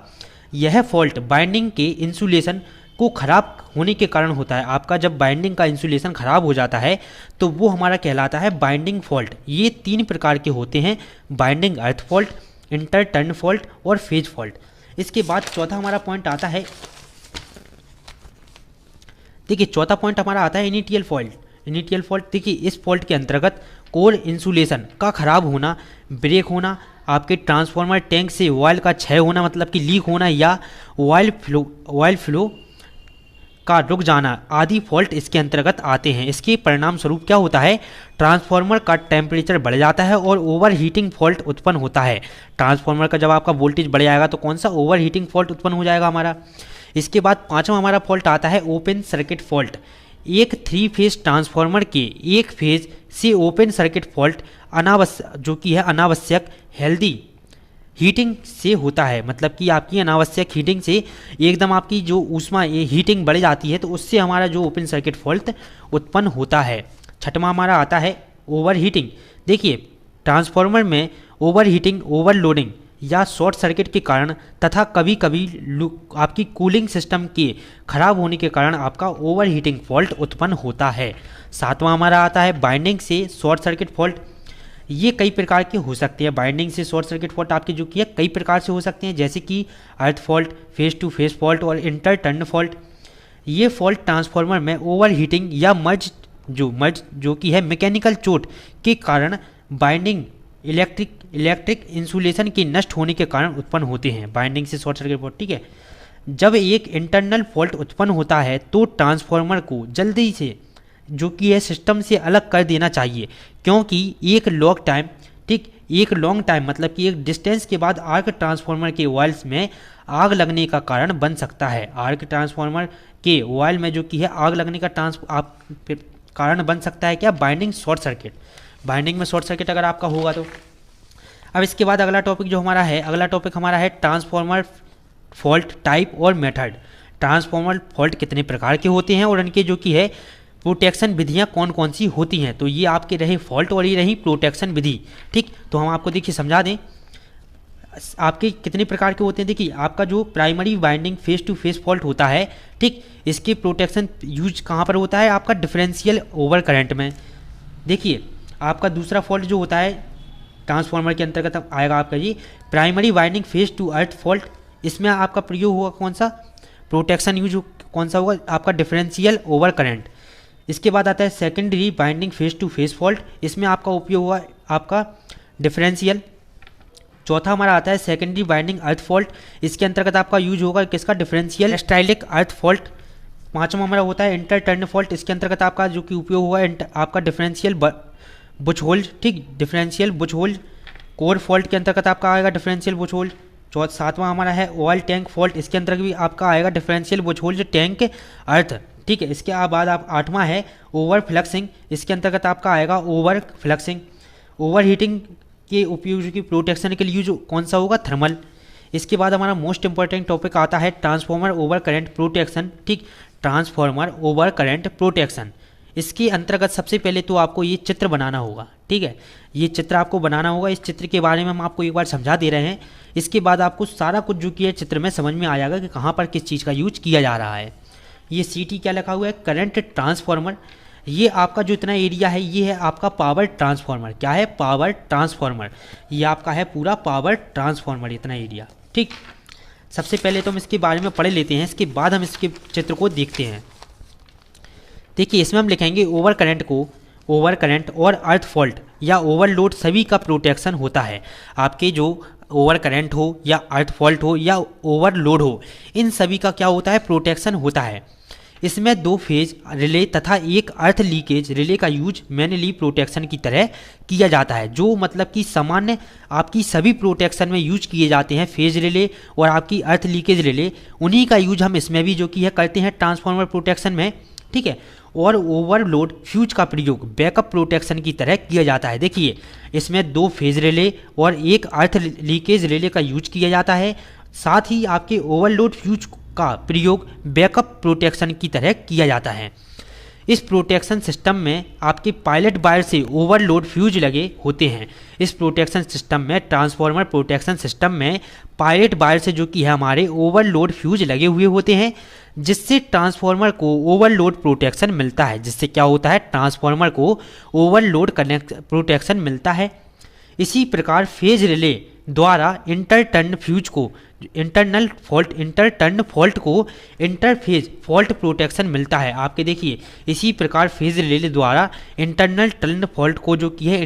यह फॉल्ट बाइंडिंग के इंसुलेशन को खराब होने के कारण होता है। आपका जब बाइंडिंग का इंसुलेशन खराब हो जाता है तो वो हमारा कहलाता है बाइंडिंग फॉल्ट। ये 3 प्रकार के होते हैं, बाइंडिंग अर्थ फॉल्ट, इंटर टर्न फॉल्ट और फेज फॉल्ट। इसके बाद चौथा हमारा पॉइंट आता है, देखिए चौथा पॉइंट हमारा आता है इनिशियल फॉल्ट। देखिए इस फॉल्ट के अंतर्गत कोर इंसुलेशन का खराब होना, ब्रेक होना, आपके ट्रांसफार्मर टैंक से ऑयल का क्षय होना मतलब कि लीक होना, या ऑयल फ्लो का रुक जाना आदि फॉल्ट इसके अंतर्गत आते हैं। इसके परिणाम स्वरूप क्या होता है, ट्रांसफार्मर का टेम्परेचर बढ़ जाता है और ओवर हीटिंग फॉल्ट उत्पन्न होता है। ट्रांसफार्मर का जब आपका वोल्टेज बढ़ जाएगा तो कौन सा ओवर हीटिंग फॉल्ट उत्पन्न हो जाएगा हमारा। इसके बाद पांचवा हमारा फॉल्ट आता है ओपन सर्किट फॉल्ट। एक 3 फेज ट्रांसफार्मर के एक फेज से ओपन सर्किट फॉल्ट अनावश्यक हेल्दी हीटिंग से होता है। मतलब कि आपकी अनावश्यक हीटिंग से एकदम आपकी जो ऊष्मा हीटिंग बढ़ जाती है तो उससे हमारा जो ओपन सर्किट फॉल्ट उत्पन्न होता है। छठवां हमारा आता है ओवर हीटिंग। देखिए ट्रांसफार्मर में ओवरहीटिंग, ओवरलोडिंग या शॉर्ट सर्किट के कारण तथा कभी कभी आपकी कूलिंग सिस्टम के खराब होने के कारण आपका ओवरहीटिंग फॉल्ट उत्पन्न होता है। सातवां हमारा आता है बाइंडिंग से शॉर्ट सर्किट फॉल्ट। ये कई प्रकार के हो सकते हैं। बाइंडिंग से शॉर्ट सर्किट फॉल्ट आपके जो कि है कई प्रकार से हो सकते हैं, जैसे कि earth fault, phase to phase fault और इंटर टर्न फॉल्ट। ये फॉल्ट ट्रांसफार्मर में ओवरहीटिंग या मर्ज जो कि है मैकेनिकल चोट के कारण बाइंडिंग इलेक्ट्रिक इंसुलेशन के नष्ट होने के कारण उत्पन्न होते हैं। बाइंडिंग से शॉर्ट सर्किट फॉल्ट, ठीक है। जब एक इंटरनल फॉल्ट उत्पन्न होता है तो ट्रांसफार्मर को जल्दी से जो कि है सिस्टम से अलग कर देना चाहिए, क्योंकि एक लॉन्ग टाइम मतलब कि एक डिस्टेंस के बाद आर्क ट्रांसफार्मर के ऑयल्स में आग लगने का कारण बन सकता है। आर्क ट्रांसफार्मर के ऑयल में जो कि है आग लगने का कारण बन सकता है क्या? Binding short circuit. बाइंडिंग में शॉर्ट सर्किट अगर आपका होगा तो। अब इसके बाद अगला टॉपिक हमारा है ट्रांसफार्मर फॉल्ट टाइप और मेथड। ट्रांसफार्मर फॉल्ट कितने प्रकार के होते हैं और उनके जो कि है प्रोटेक्शन विधियां कौन कौन सी होती हैं। तो ये आपके रहे फॉल्ट और ये रही प्रोटेक्शन विधि, ठीक। तो हम आपको देखिए समझा दें आपके कितने प्रकार के होते हैं। देखिए आपका जो primary winding phase to phase fault होता है, ठीक, इसके प्रोटेक्शन यूज कहाँ पर होता है? आपका डिफरेंशियल ओवर करंट में। देखिए आपका दूसरा फॉल्ट जो होता है ट्रांसफार्मर के अंतर्गत आएगा आपका ये primary winding phase to earth fault. इसमें आपका प्रयोग होगा कौन सा? प्रोटेक्शन यूज कौन सा होगा? आपका डिफरेंशियल ओवर करंट। इसके बाद आता है secondary winding phase to phase fault. इसमें आपका उपयोग हुआ आपका डिफरेंशियल। चौथा हमारा आता है सेकेंडरी बाइंडिंग अर्थ फॉल्ट। इसके अंतर्गत आपका यूज होगा किसका? डिफरेंशियल स्टाइलिक अर्थ फॉल्ट। पांचवा हमारा होता है इंटर टर्न फॉल्ट। इसके अंतर्गत आपका जो कि उपयोग हुआ आपका डिफरेंशियल बुच होल्ड, ठीक, differential Buchholz. Core fault के अंतर्गत आपका आएगा डिफरेंशियल बुच होल्ड। सातवां हमारा है ऑयल टैंक फॉल्ट। इसके अंतर्गत भी आपका आएगा डिफरेंशियल बुच होल्ड टैंक अर्थ, ठीक है। इसके बाद आप आठवां है ओवर फ्लक्सिंग। इसके अंतर्गत आपका आएगा ओवर फ्लक्सिंग। ओवर हीटिंग के उपयोग की प्रोटेक्शन के लिए यूज कौन सा होगा? थर्मल। इसके बाद हमारा मोस्ट इंपॉर्टेंट टॉपिक आता है ट्रांसफार्मर ओवर करंट प्रोटेक्शन, ठीक, ट्रांसफार्मर ओवर करंट प्रोटेक्शन। इसके अंतर्गत सबसे पहले तो आपको ये चित्र बनाना होगा, ठीक है। ये चित्र आपको बनाना होगा। इस चित्र के बारे में हम आपको एक बार समझा दे रहे हैं। इसके बाद आपको सारा कुछ जो कि है चित्र में समझ में आ जाएगा कि कहाँ पर किस चीज़ का यूज किया जा रहा है। ये CT क्या लिखा हुआ है? Current transformer. ये आपका जो इतना एरिया है ये है आपका पावर ट्रांसफार्मर। क्या है? Power transformer. ये आपका है पूरा पावर ट्रांसफार्मर, इतना एरिया, ठीक। सबसे पहले तो हम इसके बारे में पढ़ लेते हैं, इसके बाद हम इसके चित्र को देखते हैं। देखिए इसमें हम लिखेंगे ओवर करंट और अर्थ फॉल्ट या ओवरलोड सभी का प्रोटेक्शन होता है। आपके जो ओवर करंट हो या अर्थ फॉल्ट हो या ओवरलोड हो, इन सभी का क्या होता है? प्रोटेक्शन होता है। इसमें 2 फेज रिले तथा एक अर्थ लीकेज रिले का यूज मैनुअली प्रोटेक्शन की तरह किया जाता है, जो मतलब कि सामान्य आपकी सभी प्रोटेक्शन में यूज किए जाते हैं। फेज रिले और आपकी अर्थ लीकेज रिले, उन्हीं का यूज हम इसमें भी जो कि है करते हैं ट्रांसफार्मर प्रोटेक्शन में, ठीक है। और ओवरलोड फ्यूज का प्रयोग बैकअप प्रोटेक्शन की तरह किया जाता है। देखिए इसमें 2 फेज रिले और एक अर्थ लीकेज रिले का यूज किया जाता है। साथ ही आपके ओवरलोड फ्यूज का प्रयोग बैकअप प्रोटेक्शन की तरह किया जाता है। इस प्रोटेक्शन सिस्टम में आपके पायलट वायर से ओवरलोड फ्यूज लगे होते हैं। इस प्रोटेक्शन सिस्टम में ट्रांसफार्मर प्रोटेक्शन सिस्टम में पायलट वायर से जो कि है हमारे ओवरलोड फ्यूज लगे हुए होते हैं, जिससे ट्रांसफार्मर को ओवरलोड प्रोटेक्शन मिलता है। जिससे क्या होता है? ट्रांसफार्मर को ओवरलोड प्रोटेक्शन मिलता है। इसी प्रकार फेज रिले द्वारा इंटर टर्न फॉल्ट को इंटरफेज फॉल्ट प्रोटेक्शन मिलता है। आपके देखिए इसी प्रकार फेज रिले द्वारा इंटरनल टर्न फॉल्ट को जो कि है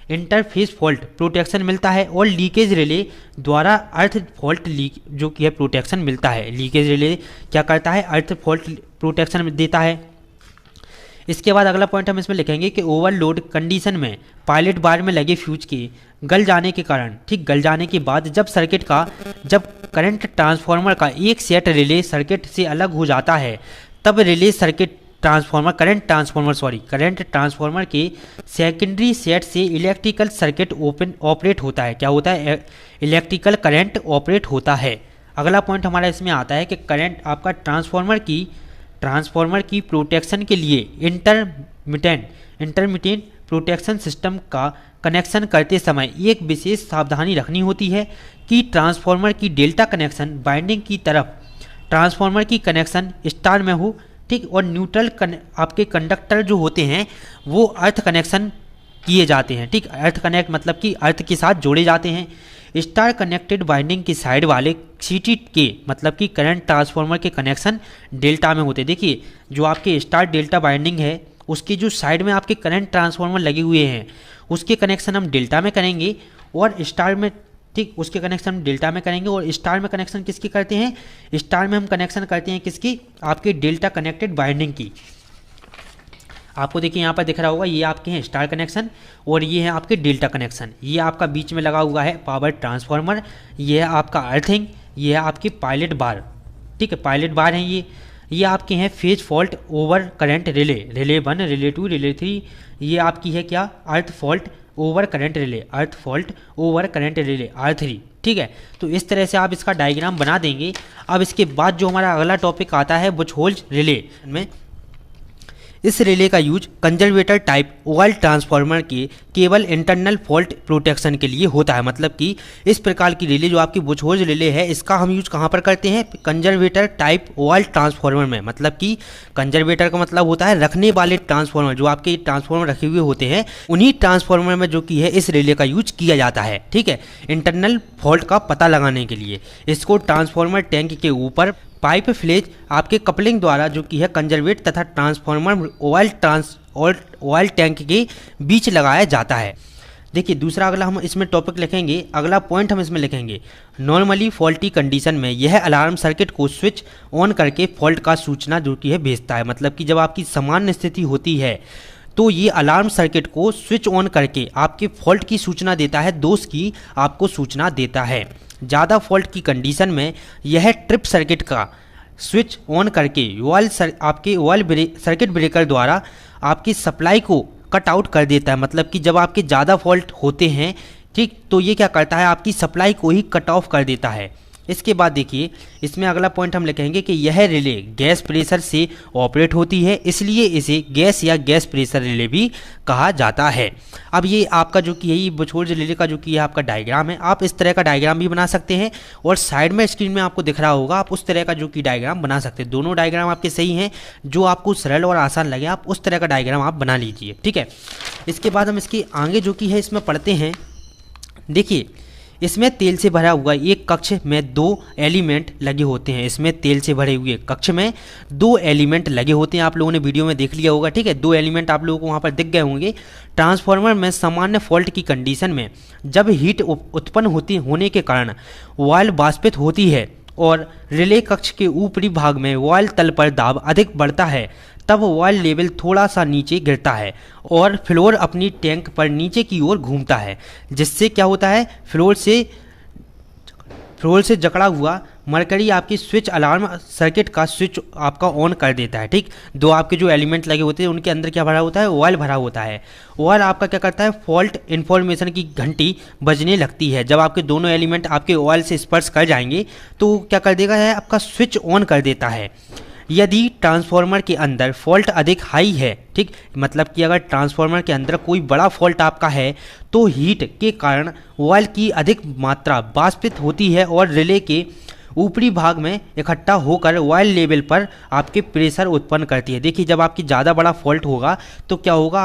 इंटरफेस फॉल्ट प्रोटेक्शन मिलता है। और लीकेज रिले द्वारा अर्थ फॉल्ट जो कि है प्रोटेक्शन मिलता है। लीकेज रिले क्या करता है? अर्थ फॉल्ट प्रोटेक्शन देता है। इसके बाद अगला पॉइंट हम इसमें लिखेंगे कि ओवरलोड कंडीशन में पायलट वायर में लगे फ्यूज के गल जाने के कारण, ठीक, गल जाने के बाद जब करंट ट्रांसफार्मर का एक सेट रिले सर्किट से अलग हो जाता है, तब रिले सर्किट करंट ट्रांसफार्मर के सेकेंडरी सेट से इलेक्ट्रिकल सर्किट ऑपरेट होता है। क्या होता है? इलेक्ट्रिकल करंट ऑपरेट होता है। अगला पॉइंट हमारा इसमें आता है कि करंट आपका ट्रांसफार्मर की प्रोटेक्शन के लिए इंटरमिटेंट प्रोटेक्शन सिस्टम का कनेक्शन करते समय एक विशेष सावधानी रखनी होती है कि ट्रांसफार्मर की डेल्टा कनेक्शन बाइंडिंग की तरफ ट्रांसफार्मर की कनेक्शन स्टार में हो, ठीक, और न्यूट्रल आपके कंडक्टर जो होते हैं वो अर्थ कनेक्शन किए जाते हैं, ठीक। अर्थ कनेक्ट मतलब कि अर्थ के साथ जोड़े जाते हैं। स्टार कनेक्टेड बाइंडिंग की साइड वाले सीटी के मतलब कि करंट ट्रांसफार्मर के कनेक्शन डेल्टा में होते हैं। देखिए जो आपके स्टार डेल्टा बाइंडिंग है उसकी जो साइड में आपके करंट ट्रांसफार्मर लगे हुए हैं उसके कनेक्शन हम डेल्टा में करेंगे और स्टार में, ठीक, उसके कनेक्शन हम डेल्टा में करेंगे। और स्टार में कनेक्शन किसकी करते हैं? स्टार में हम कनेक्शन करते हैं किसकी? आपके डेल्टा कनेक्टेड बाइंडिंग की। आपको देखिए यहाँ पर दिख रहा होगा, ये आपके हैं स्टार कनेक्शन और ये है आपके डेल्टा कनेक्शन। ये आपका बीच में लगा हुआ है पावर ट्रांसफार्मर, ये है आपका अर्थिंग, ये है आपकी पायलट बार, ठीक है, पायलट बार हैं ये आपके हैं phase fault over current relay, relay 1, relay 2, relay 3। ये आपकी है क्या? अर्थ फॉल्ट ओवर करंट रिले, अर्थ fault over current relay R3, ठीक है। तो इस तरह से आप इसका डायग्राम बना देंगे। अब इसके बाद जो हमारा अगला टॉपिक आता है बुश होल्ज रिले में, इस रिले का use conservator type oil transformer के केवल इंटरनल फॉल्ट प्रोटेक्शन के लिए होता है। मतलब कि इस प्रकार की रिले जो आपकी बुश होल्ज रिले है इसका हम यूज कहाँ पर करते हैं? कंजर्वेटर टाइप ऑयल ट्रांसफार्मर में। मतलब कि कंजर्वेटर का मतलब होता है रखने वाले ट्रांसफार्मर, जो आपके ट्रांसफार्मर रखे हुए होते हैं उन्हीं ट्रांसफार्मर में जो कि है इस रिले का यूज किया जाता है, ठीक है, इंटरनल फॉल्ट का पता लगाने के लिए। इसको ट्रांसफार्मर टैंक के ऊपर पाइप फ्लेज आपके कपलिंग द्वारा जो कि है कंजर्वेट तथा ट्रांसफार्मर ऑयल टैंक के बीच लगाया जाता है। देखिए दूसरा अगला हम इसमें टॉपिक लिखेंगे, अगला पॉइंट हम इसमें लिखेंगे, नॉर्मली फॉल्टी कंडीशन में यह अलार्म सर्किट को स्विच ऑन करके फॉल्ट का सूचना जो कि है भेजता है। मतलब कि जब आपकी सामान्य स्थिति होती है तो ये अलार्म सर्किट को स्विच ऑन करके आपके फॉल्ट की सूचना देता है, दोष की आपको सूचना देता है। ज़्यादा फॉल्ट की कंडीशन में यह ट्रिप सर्किट का स्विच ऑन करके आपके ऑयल सर्किट ब्रेकर द्वारा आपकी सप्लाई को कट आउट कर देता है। मतलब कि जब आपके ज़्यादा फॉल्ट होते हैं, ठीक, तो ये क्या करता है? आपकी सप्लाई को ही कट ऑफ कर देता है। इसके बाद देखिए इसमें अगला पॉइंट हम लिखेंगे कि यह रिले गैस प्रेशर से ऑपरेट होती है, इसलिए इसे गैस या गैस प्रेशर रिले भी कहा जाता है। अब ये आपका जो कि यही बुश होल्ज रिले का जो कि है आपका डायग्राम है, आप इस तरह का डायग्राम भी बना सकते हैं और साइड में स्क्रीन में आपको दिख रहा होगा आप उस तरह का जो कि डायग्राम बना सकते हैं। दोनों डायग्राम आपके सही हैं, जो आपको सरल और आसान लगे आप उस तरह का डायग्राम आप बना लीजिए, ठीक है। इसके बाद हम इसके आगे जो कि है इसमें पढ़ते हैं। देखिए इसमें तेल से भरा हुआ एक कक्ष में 2 एलिमेंट लगे होते हैं। इसमें तेल से भरे हुए कक्ष में 2 एलिमेंट लगे होते हैं, आप लोगों ने वीडियो में देख लिया होगा, ठीक है। 2 एलिमेंट आप लोगों को वहाँ पर दिख गए होंगे। ट्रांसफार्मर में सामान्य फॉल्ट की कंडीशन में जब हीट उत्पन्न होने के कारण ऑयल वाष्पित होती है और रिले कक्ष के ऊपरी भाग में ऑयल तल पर दाब अधिक बढ़ता है, तब ऑयल लेवल थोड़ा सा नीचे गिरता है और फ्लोर अपनी टैंक पर नीचे की ओर घूमता है, जिससे क्या होता है? फ्लोर से जकड़ा हुआ मरकरी आपकी स्विच अलार्म सर्किट का स्विच आपका ऑन कर देता है, ठीक। 2 आपके जो एलिमेंट लगे होते हैं उनके अंदर क्या भरा होता है? ऑयल भरा होता है। ऑयल आपका क्या करता है? फॉल्ट इन्फॉर्मेशन की घंटी बजने लगती है। जब आपके दोनों एलिमेंट आपके ऑयल से स्पर्श कर जाएंगे तो क्या कर देगा है? आपका स्विच ऑन कर देता है। यदि ट्रांसफार्मर के अंदर फॉल्ट अधिक हाई है, ठीक, मतलब कि अगर ट्रांसफार्मर के अंदर कोई बड़ा फॉल्ट आपका है तो हीट के कारण ऑयल की अधिक मात्रा वाष्पित होती है और रिले के ऊपरी भाग में इकट्ठा होकर ऑयल लेवल पर आपके प्रेशर उत्पन्न करती है। देखिए जब आपकी ज़्यादा बड़ा फॉल्ट होगा तो क्या होगा?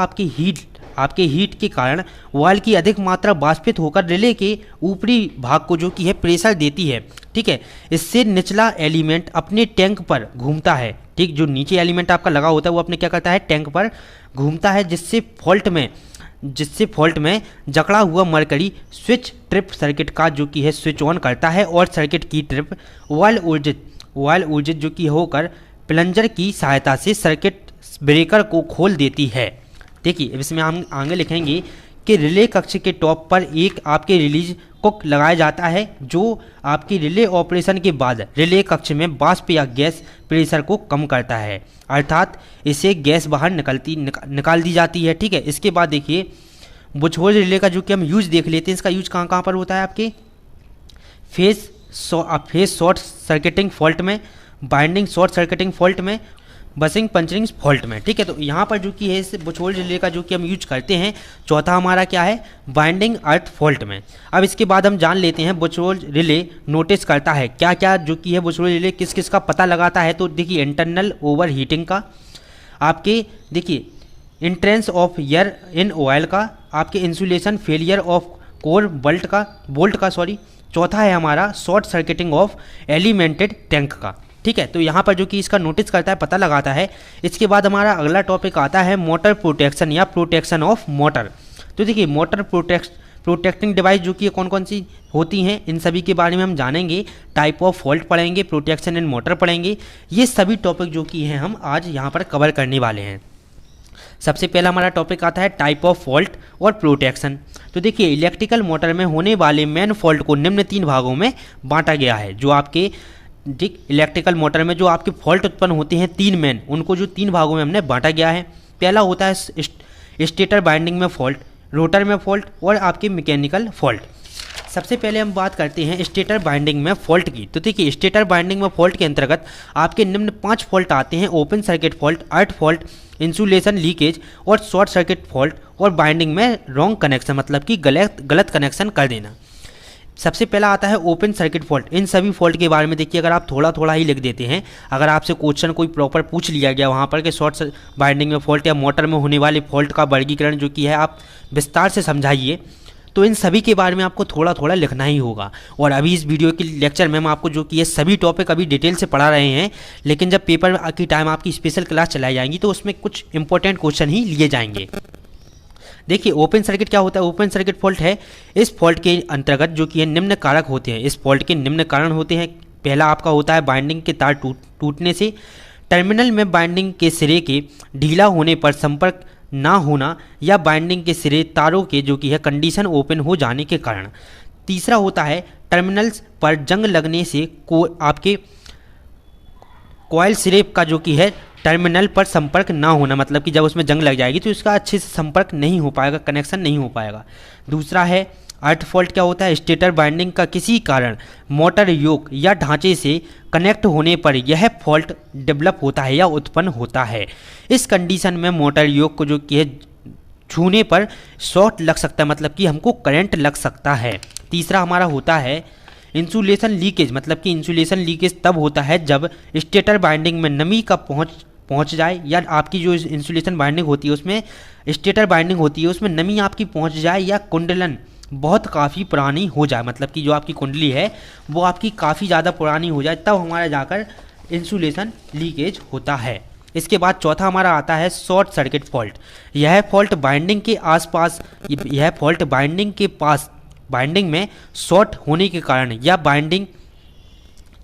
आपके हीट के कारण ऑयल की अधिक मात्रा वाष्पित होकर रिले के ऊपरी भाग को जो कि है प्रेशर देती है, ठीक है। इससे निचला एलिमेंट अपने टैंक पर घूमता है, ठीक, जो नीचे एलिमेंट आपका लगा होता है वो अपने क्या करता है? टैंक पर घूमता है, जिससे फॉल्ट में जकड़ा हुआ मरकरी स्विच ट्रिप सर्किट का जो कि है स्विच ऑन करता है और सर्किट की ट्रिप ऑयल ऊर्जित जो कि होकर प्लंजर की सहायता से सर्किट ब्रेकर को खोल देती है। देखिए इसमें हम आगे लिखेंगे कि रिले कक्ष के टॉप पर एक आपके रिलीज कुक लगाया जाता है, जो आपकी रिले ऑपरेशन के बाद रिले कक्ष में वाष्प या गैस प्रेशर को कम करता है, अर्थात इसे गैस बाहर निकाल दी जाती है, ठीक है। इसके बाद देखिए बुश होल्ज रिले का जो कि हम यूज देख लेते हैं। इसका यूज कहाँ कहाँ पर होता है? आपके फेस शॉर्ट सर्किटिंग फॉल्ट में, बाइंडिंग शॉर्ट सर्किटिंग फॉल्ट में, बसिंग पंचरिंग फॉल्ट में। ठीक है, तो यहाँ पर जो कि है इस बुचोल रिले का जो कि हम यूज करते हैं। चौथा हमारा क्या है, बाइंडिंग अर्थ फॉल्ट में। अब इसके बाद हम जान लेते हैं बुचोल रिले नोटिस करता है क्या क्या, जो कि है बुचोल रिले किस किस का पता लगाता है। तो देखिए इंटरनल ओवर हीटिंग का, आपके देखिए entrance of air in oil का, आपके insulation failure of core bolt का सॉरी। चौथा है हमारा short circuiting of elemented tank का। ठीक है, तो यहाँ पर जो कि इसका नोटिस करता है, पता लगाता है। इसके बाद हमारा अगला टॉपिक आता है मोटर प्रोटेक्शन या प्रोटेक्शन ऑफ मोटर। तो देखिए मोटर प्रोटेक्टिंग डिवाइस जो कि कौन कौन सी होती हैं, इन सभी के बारे में हम जानेंगे। टाइप ऑफ फॉल्ट पढ़ेंगे, प्रोटेक्शन इन मोटर पढ़ेंगे। ये सभी टॉपिक जो कि हैं हम आज यहाँ पर कवर करने वाले हैं। सबसे पहला हमारा टॉपिक आता है टाइप ऑफ फॉल्ट और प्रोटेक्शन। तो देखिए इलेक्ट्रिकल मोटर में होने वाले मेन फॉल्ट को निम्न 3 भागों में बांटा गया है। जो आपके इलेक्ट्रिकल मोटर में जो आपके फॉल्ट उत्पन्न होते हैं 3 मेन, उनको जो 3 भागों में हमने बांटा गया है। पहला होता है स्टेटर बाइंडिंग में फॉल्ट, रोटर में फॉल्ट और आपके मैकेनिकल फॉल्ट। सबसे पहले हम बात करते हैं स्टेटर बाइंडिंग में फॉल्ट की। तो देखिए स्टेटर बाइंडिंग में फॉल्ट के अंतर्गत आपके निम्न 5 फॉल्ट आते हैं। Open circuit fault, earth fault, insulation leakage और शॉर्ट सर्किट फॉल्ट और बाइंडिंग में रॉन्ग कनेक्शन, मतलब कि गलत कनेक्शन कर देना। सबसे पहला आता है ओपन सर्किट फॉल्ट। इन सभी फॉल्ट के बारे में देखिए अगर आप थोड़ा थोड़ा ही लिख देते हैं, अगर आपसे क्वेश्चन कोई प्रॉपर पूछ लिया गया वहाँ पर कि शॉर्ट बाइंडिंग में फॉल्ट या मोटर में होने वाले फॉल्ट का वर्गीकरण जो कि है आप विस्तार से समझाइए, तो इन सभी के बारे में आपको थोड़ा थोड़ा लिखना ही होगा। और अभी इस वीडियो के लेक्चर में हम आपको जो कि ये सभी टॉपिक अभी डिटेल से पढ़ा रहे हैं, लेकिन जब पेपर की टाइम आपकी स्पेशल क्लास चलाई जाएंगी तो उसमें कुछ इंपॉर्टेंट क्वेश्चन ही लिए जाएंगे। देखिए ओपन सर्किट क्या होता है, ओपन सर्किट फॉल्ट है इस फॉल्ट के अंतर्गत जो कि है निम्न कारक होते हैं। इस फॉल्ट के निम्न कारण होते हैं। पहला आपका होता है बाइंडिंग के तार टूटने से, टर्मिनल में बाइंडिंग के सिरे के ढीला होने पर संपर्क ना होना, या बाइंडिंग के सिरे तारों के जो कि है कंडीशन ओपन हो जाने के कारण। तीसरा होता है टर्मिनल्स पर जंग लगने से आपके कॉइल सिरे का जो कि है टर्मिनल पर संपर्क ना होना, मतलब कि जब उसमें जंग लग जाएगी तो इसका अच्छे से संपर्क नहीं हो पाएगा, कनेक्शन नहीं हो पाएगा। दूसरा है अर्थ फॉल्ट। क्या होता है, स्टेटर बाइंडिंग का किसी कारण मोटर योक या ढांचे से कनेक्ट होने पर यह फॉल्ट डेवलप होता है या उत्पन्न होता है। इस कंडीशन में मोटर योक को जो कि है छूने पर शॉर्ट लग सकता है, मतलब कि हमको करंट लग सकता है। तीसरा हमारा होता है इंसुलेशन लीकेज, मतलब कि इंसुलेशन लीकेज तब होता है जब स्टेटर बाइंडिंग में नमी का पहुंच जाए, या आपकी जो इंसुलेशन बाइंडिंग होती है उसमें स्टेटर बाइंडिंग होती है उसमें नमी आपकी पहुंच जाए, या कुंडलन बहुत काफ़ी पुरानी हो जाए, मतलब कि जो आपकी कुंडली है वो आपकी काफ़ी ज़्यादा पुरानी हो जाए, तब हमारा जाकर इंसुलेशन लीकेज होता है। इसके बाद चौथा हमारा आता है शॉर्ट सर्किट फॉल्ट। यह फॉल्ट बाइंडिंग के आसपास, यह फॉल्ट बाइंडिंग के पास बाइंडिंग में शॉर्ट होने के कारण, या बाइंडिंग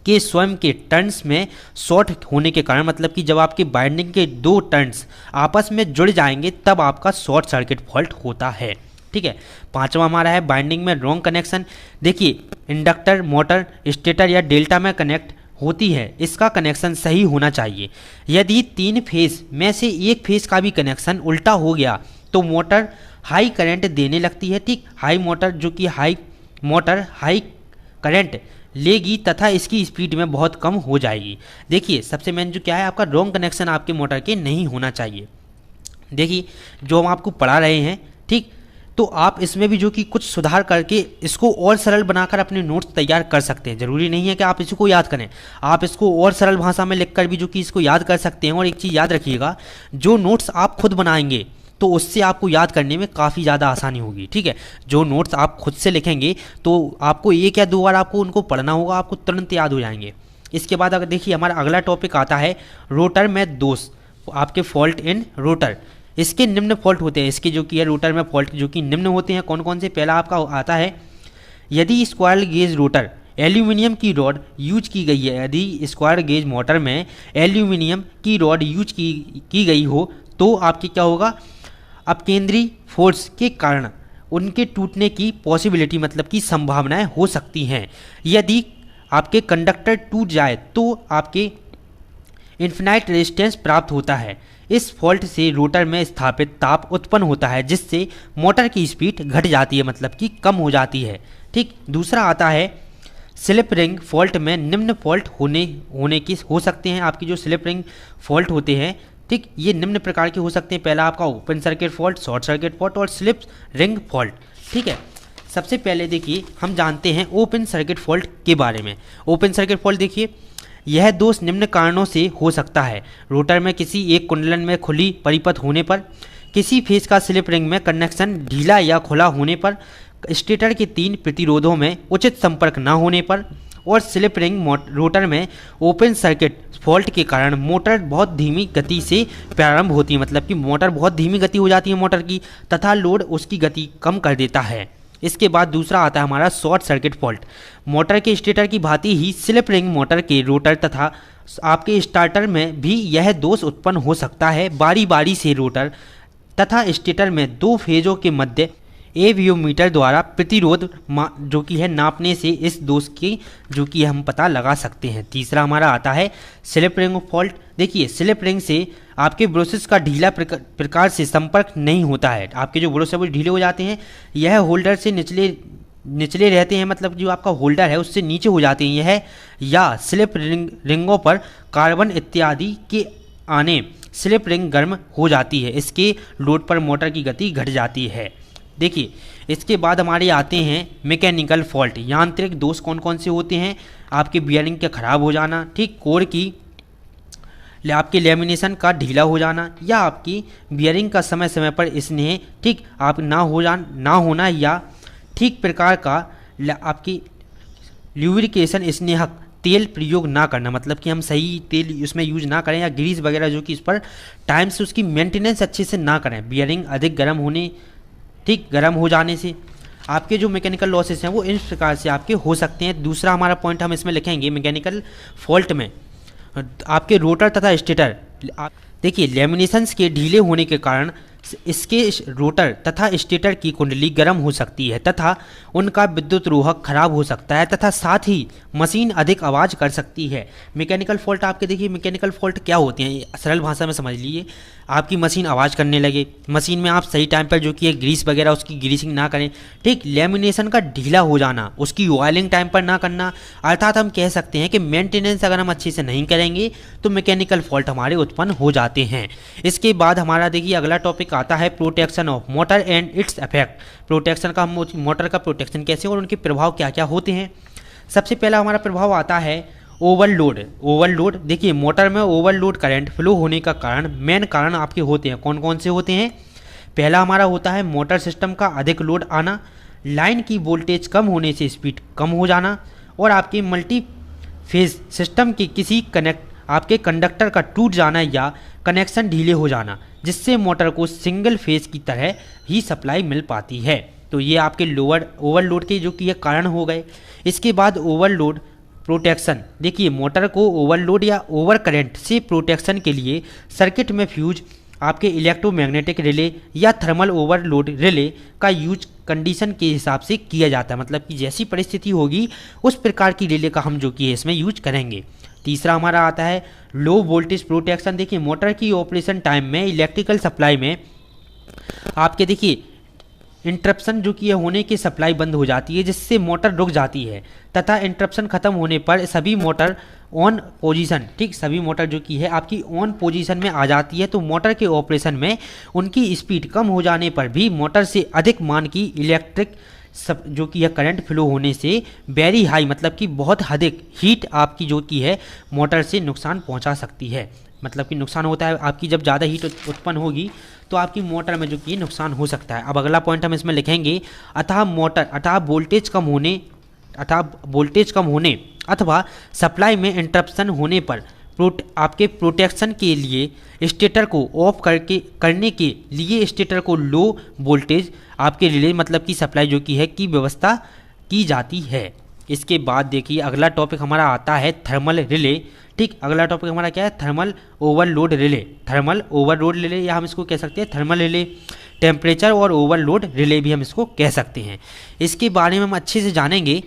के स्वयं के टर्न्स में शॉर्ट होने के कारण, मतलब कि जब आपके बाइंडिंग के 2 टर्न्स आपस में जुड़ जाएंगे तब आपका शॉर्ट सर्किट फॉल्ट होता है। ठीक है, पांचवा हमारा है बाइंडिंग में रॉन्ग कनेक्शन। देखिए इंडक्टर मोटर स्टेटर या डेल्टा में कनेक्ट होती है, इसका कनेक्शन सही होना चाहिए। यदि 3 फेज में से 1 फेज का भी कनेक्शन उल्टा हो गया तो मोटर हाई करंट देने लगती है। ठीक, हाई मोटर हाई करंट लेगी तथा इसकी स्पीड में बहुत कम हो जाएगी। देखिए सबसे मेन जो क्या है, आपका रॉन्ग कनेक्शन आपके मोटर के नहीं होना चाहिए। देखिए जो हम आपको पढ़ा रहे हैं, ठीक, तो आप इसमें भी जो कि कुछ सुधार करके इसको और सरल बनाकर अपने नोट्स तैयार कर सकते हैं। जरूरी नहीं है कि आप इसको याद करें, आप इसको और सरल भाषा में लिखकर भी जो कि इसको याद कर सकते हैं। और एक चीज़ याद रखिएगा, जो नोट्स आप खुद बनाएंगे तो उससे आपको याद करने में काफ़ी ज़्यादा आसानी होगी। ठीक है, जो नोट्स आप खुद से लिखेंगे तो आपको 1 या 2 बार आपको उनको पढ़ना होगा, आपको तुरंत याद हो जाएंगे। इसके बाद अगर देखिए हमारा अगला टॉपिक आता है रोटर में दोष, आपके फॉल्ट इन रोटर। इसके निम्न फॉल्ट होते हैं, इसके जो कि है रोटर में फॉल्ट जो कि निम्न होते हैं कौन कौन से। पहला आपका आता है यदि स्क्वायर गेज रोटर एल्यूमिनियम की रॉड यूज की गई है, यदि स्क्वायर गेज मोटर में एल्यूमिनियम की रॉड यूज की गई हो तो आपकी क्या होगा, अपकेंद्री फोर्स के कारण उनके टूटने की पॉसिबिलिटी, मतलब की संभावनाएं हो सकती हैं। यदि आपके कंडक्टर टूट जाए तो आपके इन्फिनाइट रेजिस्टेंस प्राप्त होता है। इस फॉल्ट से रोटर में स्थापित ताप उत्पन्न होता है जिससे मोटर की स्पीड घट जाती है, मतलब कि कम हो जाती है। ठीक, दूसरा आता है स्लिप रिंग फॉल्ट में निम्न फॉल्ट होने की हो सकते हैं। आपकी जो स्लिप रिंग फॉल्ट होते हैं, ठीक, ये निम्न प्रकार के हो सकते हैं। पहला आपका open circuit fault, short circuit fault और स्लिप रिंग फॉल्ट। ठीक है, सबसे पहले देखिए हम जानते हैं ओपन सर्किट फॉल्ट के बारे में। ओपन सर्किट फॉल्ट देखिए, यह दोष निम्न कारणों से हो सकता है। रोटर में किसी एक कुंडलन में खुली परिपथ होने पर, किसी फेज का स्लिप रिंग में कनेक्शन ढीला या खुला होने पर, स्टेटर के 3 प्रतिरोधों में उचित संपर्क न होने पर, और स्लिप रिंग रोटर में ओपन सर्किट फॉल्ट के कारण मोटर बहुत धीमी गति से प्रारंभ होती है, मतलब कि मोटर बहुत धीमी गति हो जाती है मोटर की, तथा लोड उसकी गति कम कर देता है। इसके बाद दूसरा आता है हमारा शॉर्ट सर्किट फॉल्ट। मोटर के स्टेटर की भांति ही स्लिप रिंग मोटर के रोटर तथा आपके स्टार्टर में भी यह दोष उत्पन्न हो सकता है। बारी बारी से रोटर तथा स्टेटर में 2 फेजों के मध्य एवियोमीटर द्वारा प्रतिरोध जो कि है नापने से इस दोष की जो कि हम पता लगा सकते हैं। तीसरा हमारा आता है स्लिप रिंग फॉल्ट। देखिए, स्लिप रिंग से आपके ब्रोसेस का ढीला प्रकार से संपर्क नहीं होता है। आपके जो ब्रोसेस वो ढीले हो जाते हैं, यह होल्डर से निचले रहते हैं, मतलब जो आपका होल्डर है उससे नीचे हो जाते हैं यह, या स्लिप रिंगों पर कार्बन इत्यादि के आने स्लिप रिंग गर्म हो जाती है। इसके लोड पर मोटर की गति घट जाती है। देखिए, इसके बाद हमारे आते हैं मैकेनिकल फॉल्ट। यांत्रिक दोष कौन कौन से होते हैं? आपके बियरिंग के खराब हो जाना, ठीक, कोर की आपके लेमिनेशन का ढीला हो जाना, या आपकी बियरिंग का समय समय पर स्नेह ठीक आप ना होना, या ठीक प्रकार का आपकी ल्यूब्रिकेशन स्नेहक तेल प्रयोग ना करना, मतलब कि हम सही तेल उसमें यूज ना करें, या ग्रीस वगैरह जो कि इस पर टाइम से उसकी मेंटेनेंस अच्छे से ना करें। बियरिंग अधिक गर्म होने, ठीक, गर्म हो जाने से आपके जो मैकेनिकल लॉसेस हैं वो इस प्रकार से आपके हो सकते हैं। दूसरा हमारा पॉइंट हम इसमें लिखेंगे मैकेनिकल फॉल्ट में आपके रोटर तथा स्टेटर। देखिए, लेमिनेशंस के ढीले होने के कारण इसके रोटर तथा स्टेटर की कुंडली गर्म हो सकती है तथा उनका विद्युत रोहक खराब हो सकता है, तथा साथ ही मशीन अधिक आवाज़ कर सकती है। मैकेनिकल फॉल्ट आपके देखिए, मैकेनिकल फॉल्ट क्या होते हैं सरल भाषा में समझ लीजिए। आपकी मशीन आवाज़ करने लगे, मशीन में आप सही टाइम पर जो कि ग्रीस वगैरह उसकी ग्रीसिंग ना करें, ठीक, लेमिनेशन का ढीला हो जाना, उसकी ऑयलिंग टाइम पर ना करना, अर्थात हम कह सकते हैं कि मेंटेनेंस अगर हम अच्छे से नहीं करेंगे तो मैकेनिकल फॉल्ट हमारे उत्पन्न हो जाते हैं। इसके बाद हमारा देखिए अगला टॉपिक आता है protection of motor and its effect. Protection का, मोटर का प्रोटेक्शन कैसे और उनके प्रभाव क्या क्या होते हैं। सबसे पहला हमारा प्रभाव आता है ओवरलोड। ओवरलोड देखिए, मोटर में ओवरलोड करंट फ्लो होने का कारण, मेन कारण आपके होते हैं, कौन कौन से होते हैं? पहला हमारा होता है मोटर सिस्टम का अधिक लोड आना, लाइन की वोल्टेज कम होने से स्पीड कम हो जाना, और आपके मल्टी फेज सिस्टम के किसी आपके कंडक्टर का टूट जाना या कनेक्शन ढीले हो जाना, जिससे मोटर को सिंगल फेज की तरह ही सप्लाई मिल पाती है। तो ये आपके ओवरलोड के जो कि ये कारण हो गए। इसके बाद ओवरलोड प्रोटेक्शन। देखिए, मोटर को ओवरलोड या ओवर करंट से प्रोटेक्शन के लिए सर्किट में फ्यूज आपके इलेक्ट्रोमैग्नेटिक रिले या थर्मल ओवरलोड रिले का यूज कंडीशन के हिसाब से किया जाता है, मतलब कि जैसी परिस्थिति होगी उस प्रकार की रिले का हम जो कि इसमें यूज करेंगे। तीसरा हमारा आता है लो वोल्टेज प्रोटेक्शन। देखिए, मोटर की ऑपरेशन टाइम में इलेक्ट्रिकल सप्लाई में आपके देखिए इंटरप्शन जो कि होने की सप्लाई बंद हो जाती है, जिससे मोटर रुक जाती है, तथा इंटरप्शन खत्म होने पर सभी मोटर ऑन पोजीशन, ठीक, सभी मोटर जो कि है आपकी ऑन पोजीशन में आ जाती है। तो मोटर के ऑपरेशन में उनकी स्पीड कम हो जाने पर भी मोटर से अधिक मान की इलेक्ट्रिक जो कि है करंट फ्लो होने से वेरी हाई, मतलब कि बहुत अधिक हीट आपकी जो कि है मोटर से नुकसान पहुंचा सकती है। मतलब कि नुकसान होता है आपकी, जब ज़्यादा हीट उत्पन्न होगी तो आपकी मोटर में जो कि नुकसान हो सकता है। अब अगला पॉइंट हम इसमें लिखेंगे अतः वोल्टेज कम होने अथवा सप्लाई में इंटरप्शन होने पर आपके प्रोटेक्शन के लिए स्टेटर को ऑफ करने के लिए स्टेटर को लो वोल्टेज आपके रिले, मतलब की सप्लाई जो की है की व्यवस्था की जाती है। इसके बाद देखिए अगला टॉपिक हमारा आता है थर्मल रिले। ठीक, अगला टॉपिक हमारा क्या है? Thermal overload relay. Thermal overload relay या हम इसको कह सकते हैं थर्मल रिले। टेम्परेचर और ओवरलोड रिले भी हम इसको कह सकते हैं। इसके बारे में हम अच्छे से जानेंगे।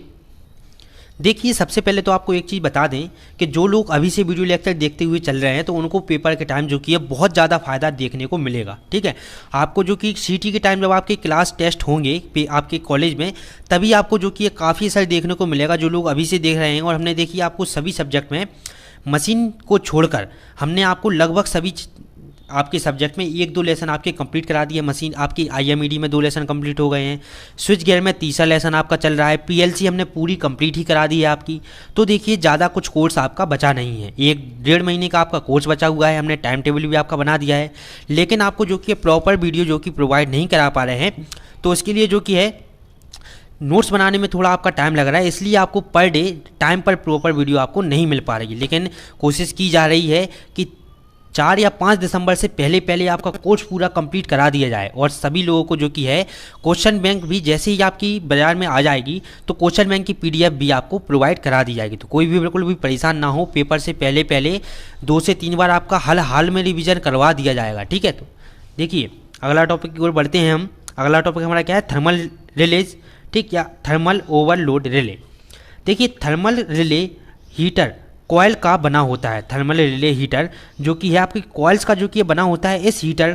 देखिए सबसे पहले तो आपको एक चीज़ बता दें कि जो लोग अभी से वीडियो लेक्चर देखते हुए चल रहे हैं तो उनको पेपर के टाइम जो कि है बहुत ज़्यादा फायदा देखने को मिलेगा। ठीक है, आपको जो कि सीटी के टाइम जब आपके क्लास टेस्ट होंगे आपके कॉलेज में, तभी आपको जो कि काफ़ी असर देखने को मिलेगा। जो लोग अभी से देख रहे हैं, और हमने देखिए आपको सभी सब्जेक्ट में मशीन को छोड़कर हमने आपको लगभग सभी आपके सब्जेक्ट में 1-2 लेसन आपके कंप्लीट करा दिए। मशीन आपकी IMED में 2 लेसन कंप्लीट हो गए हैं, स्विच गियर में तीसरा लेसन आपका चल रहा है, PLC हमने पूरी कंप्लीट ही करा दी है आपकी। तो देखिए ज़्यादा कुछ कोर्स आपका बचा नहीं है, 1-1.5 महीने का आपका कोर्स बचा हुआ है। हमने टाइम टेबल भी आपका बना दिया है, लेकिन आपको जो कि प्रॉपर वीडियो जो कि प्रोवाइड नहीं करा पा रहे हैं, तो इसके लिए जो कि है नोट्स बनाने में थोड़ा आपका टाइम लग रहा है, इसलिए आपको पर डे टाइम पर प्रॉपर वीडियो आपको नहीं मिल पा रही है। लेकिन कोशिश की जा रही है कि 4 या 5 दिसंबर से पहले आपका कोर्स पूरा कंप्लीट करा दिया जाए। और सभी लोगों को जो कि है क्वेश्चन बैंक भी जैसे ही आपकी बाजार में आ जाएगी तो क्वेश्चन बैंक की PDF भी आपको प्रोवाइड करा दी जाएगी। तो कोई भी बिल्कुल भी परेशान ना हो, पेपर से पहले 2 से 3 बार आपका हाल में रिवीजन करवा दिया जाएगा। ठीक है, तो देखिए अगला टॉपिक की ओर बढ़ते हैं हम। अगला टॉपिक हमारा क्या है, थर्मल रिलेज, ठीक, या थर्मल ओवरलोड रिले। देखिए थर्मल रिले हीटर कॉयल का बना होता है। थर्मल रिले हीटर जो कि है आपकी कॉइल्स का जो कि बना होता है। इस हीटर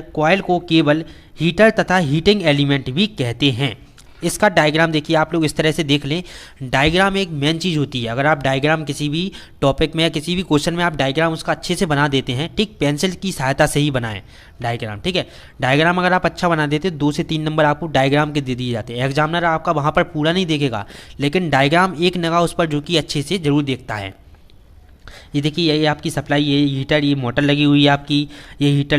कॉयल को केवल हीटर तथा हीटिंग एलिमेंट भी कहते हैं। इसका डायग्राम देखिए आप लोग इस तरह से देख लें। डायग्राम एक मेन चीज़ होती है। अगर आप डायग्राम किसी भी टॉपिक में या किसी भी क्वेश्चन में आप डायग्राम उसका अच्छे से बना देते हैं, ठीक, पेंसिल की सहायता से ही बनाएं डायग्राम। ठीक है, डायग्राम अगर आप अच्छा बना देते 2 से 3 नंबर आपको डायग्राम के दे दिए जाते हैं। एग्जामिनर आपका वहाँ पर पूरा नहीं देखेगा, लेकिन डायग्राम एक निगाह उस पर जो कि अच्छे से जरूर देखता है। ये देखिए ये आपकी सप्लाई, ये हीटर, ये मोटर लगी हुई है आपकी, ये हीट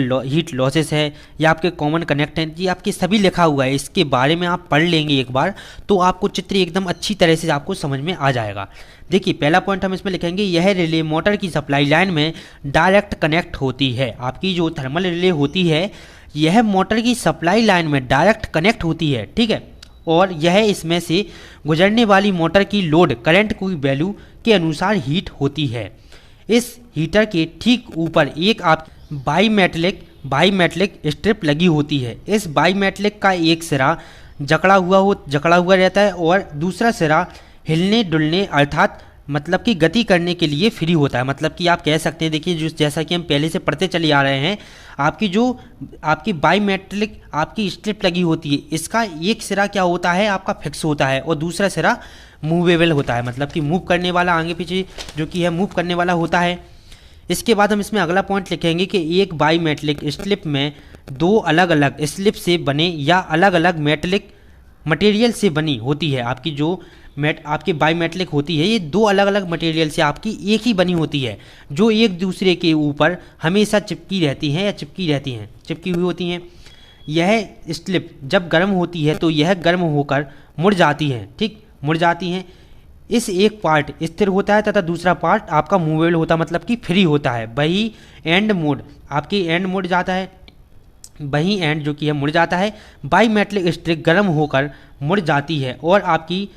लॉसेस है, ये आपके कॉमन कनेक्ट हैं, ये आपके सभी लिखा हुआ है। इसके बारे में आप पढ़ लेंगे एक बार तो आपको चित्र एकदम अच्छी तरह से आपको समझ में आ जाएगा। देखिए पहला पॉइंट हम इसमें लिखेंगे, यह रिले मोटर की सप्लाई लाइन में डायरेक्ट कनेक्ट होती है। आपकी जो थर्मल रिले होती है यह मोटर की सप्लाई लाइन में डायरेक्ट कनेक्ट होती है। ठीक है, और यह इसमें से गुजरने वाली मोटर की लोड करंट की वैल्यू के अनुसार हीट होती है। इस हीटर के ठीक ऊपर एक आप बाईमेटलिक स्ट्रिप लगी होती है। इस बाईमेटलिक का एक सिरा जकड़ा हुआ रहता है और दूसरा सिरा हिलने डुलने अर्थात मतलब कि गति करने के लिए फ्री होता है। मतलब कि आप कह सकते हैं, देखिए जैसा कि हम पहले से पढ़ते चले आ रहे हैं, आपकी बाईमेटलिक आपकी स्ट्रिप लगी होती है, इसका एक सिरा क्या होता है आपका फिक्स होता है और दूसरा सिरा मूवेबल होता है, मतलब कि मूव करने वाला, आगे पीछे जो कि है मूव करने वाला होता है। इसके बाद हम इसमें अगला पॉइंट लिखेंगे कि एक बाईमेटलिक स्लिप में 2 अलग अलग स्लिप से बने या अलग अलग मेटलिक मटेरियल से बनी होती है। आपकी जो आपकी बाईमेटलिक होती है ये 2 अलग अलग मटेरियल से आपकी एक ही बनी होती है, जो एक दूसरे के ऊपर हमेशा चिपकी हुई होती हैं। यह स्लिप जब गर्म होती है तो यह गर्म होकर मुड़ जाती है। ठीक, मुड़ जाती हैं। इस एक पार्ट स्थिर होता है तथा दूसरा पार्ट आपका मूवेबल होता है, मतलब कि फ्री होता है। वही एंड मोड आपकी एंड मुड़ जाता है, वही एंड जो कि है मुड़ जाता है। बाईमेटलिक स्ट्रिप गर्म होकर मुड़ जाती है और आपकी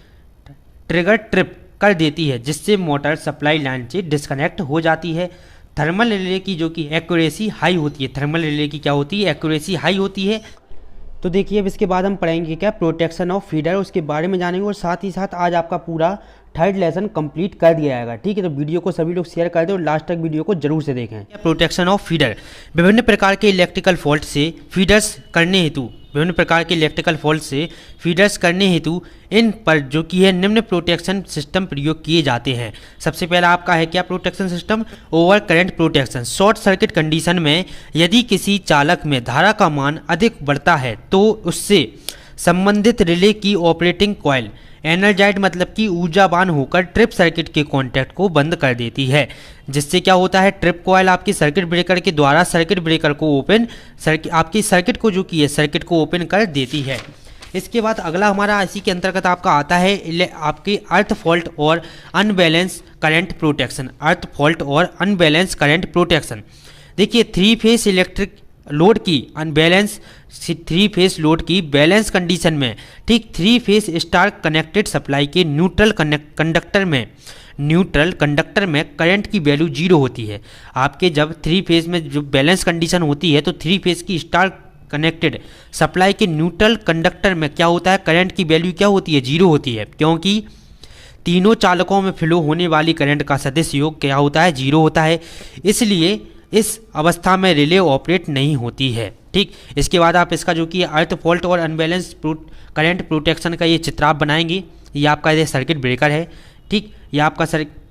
ट्रिगर ट्रिप कर देती है, जिससे मोटर सप्लाई लाइन से डिस्कनेक्ट हो जाती है। थर्मल रिले की जो कि एक्यूरेसी हाई होती है, थर्मल रिले की क्या होती है, एक्यूरेसी हाई होती है। तो देखिए अब इसके बाद हम पढ़ेंगे क्या, प्रोटेक्शन ऑफ फीडर, उसके बारे में जानेंगे और साथ ही साथ आज आपका पूरा 3rd लेसन कंप्लीट कर दिया जाएगा। ठीक है, तो वीडियो को सभी लोग शेयर कर दें और लास्ट तक वीडियो को जरूर से देखें। प्रोटेक्शन ऑफ फीडर, विभिन्न प्रकार के इलेक्ट्रिकल फॉल्ट से फीडर्स करने हेतु इन पर जो कि है निम्न प्रोटेक्शन सिस्टम प्रयोग किए जाते हैं। सबसे पहला आपका है क्या protection system, over current protection. Short circuit condition में यदि किसी चालक में धारा का मान अधिक बढ़ता है तो उससे संबंधित रिले की ऑपरेटिंग कॉइल एनर्जाइड मतलब कि ऊर्जावान होकर ट्रिप सर्किट के कॉन्टैक्ट को बंद कर देती है, जिससे क्या होता है, ट्रिप कॉइल आपकी सर्किट ब्रेकर के द्वारा सर्किट ब्रेकर को आपकी सर्किट को जो कि है सर्किट को ओपन कर देती है। इसके बाद अगला हमारा इसी के अंतर्गत आपका आता है आपके अर्थ फॉल्ट और अनबैलेंस करंट प्रोटेक्शन। देखिए 3 फेज इलेक्ट्रिक लोड की बैलेंस कंडीशन में, ठीक, 3 फेज स्टार कनेक्टेड सप्लाई के न्यूट्रल कंडक्टर में करंट की वैल्यू 0 होती है। आपके जब 3 फेज में जो बैलेंस कंडीशन होती है तो 3 फेज की स्टार कनेक्टेड सप्लाई के न्यूट्रल कंडक्टर में क्या होता है, करंट की वैल्यू क्या होती है, 0 होती है, क्योंकि तीनों चालकों में फ्लो होने वाली करंट का सदिश योग क्या होता है, 0 होता है। इसलिए इस अवस्था में रिले ऑपरेट नहीं होती है। ठीक, इसके बाद आप इसका जो कि अर्थ फॉल्ट और अनबैलेंस करंट प्रोटेक्शन का ये चित्र आप बनाएंगे। ये आपका ये सर्किट ब्रेकर है। ठीक, ये आपका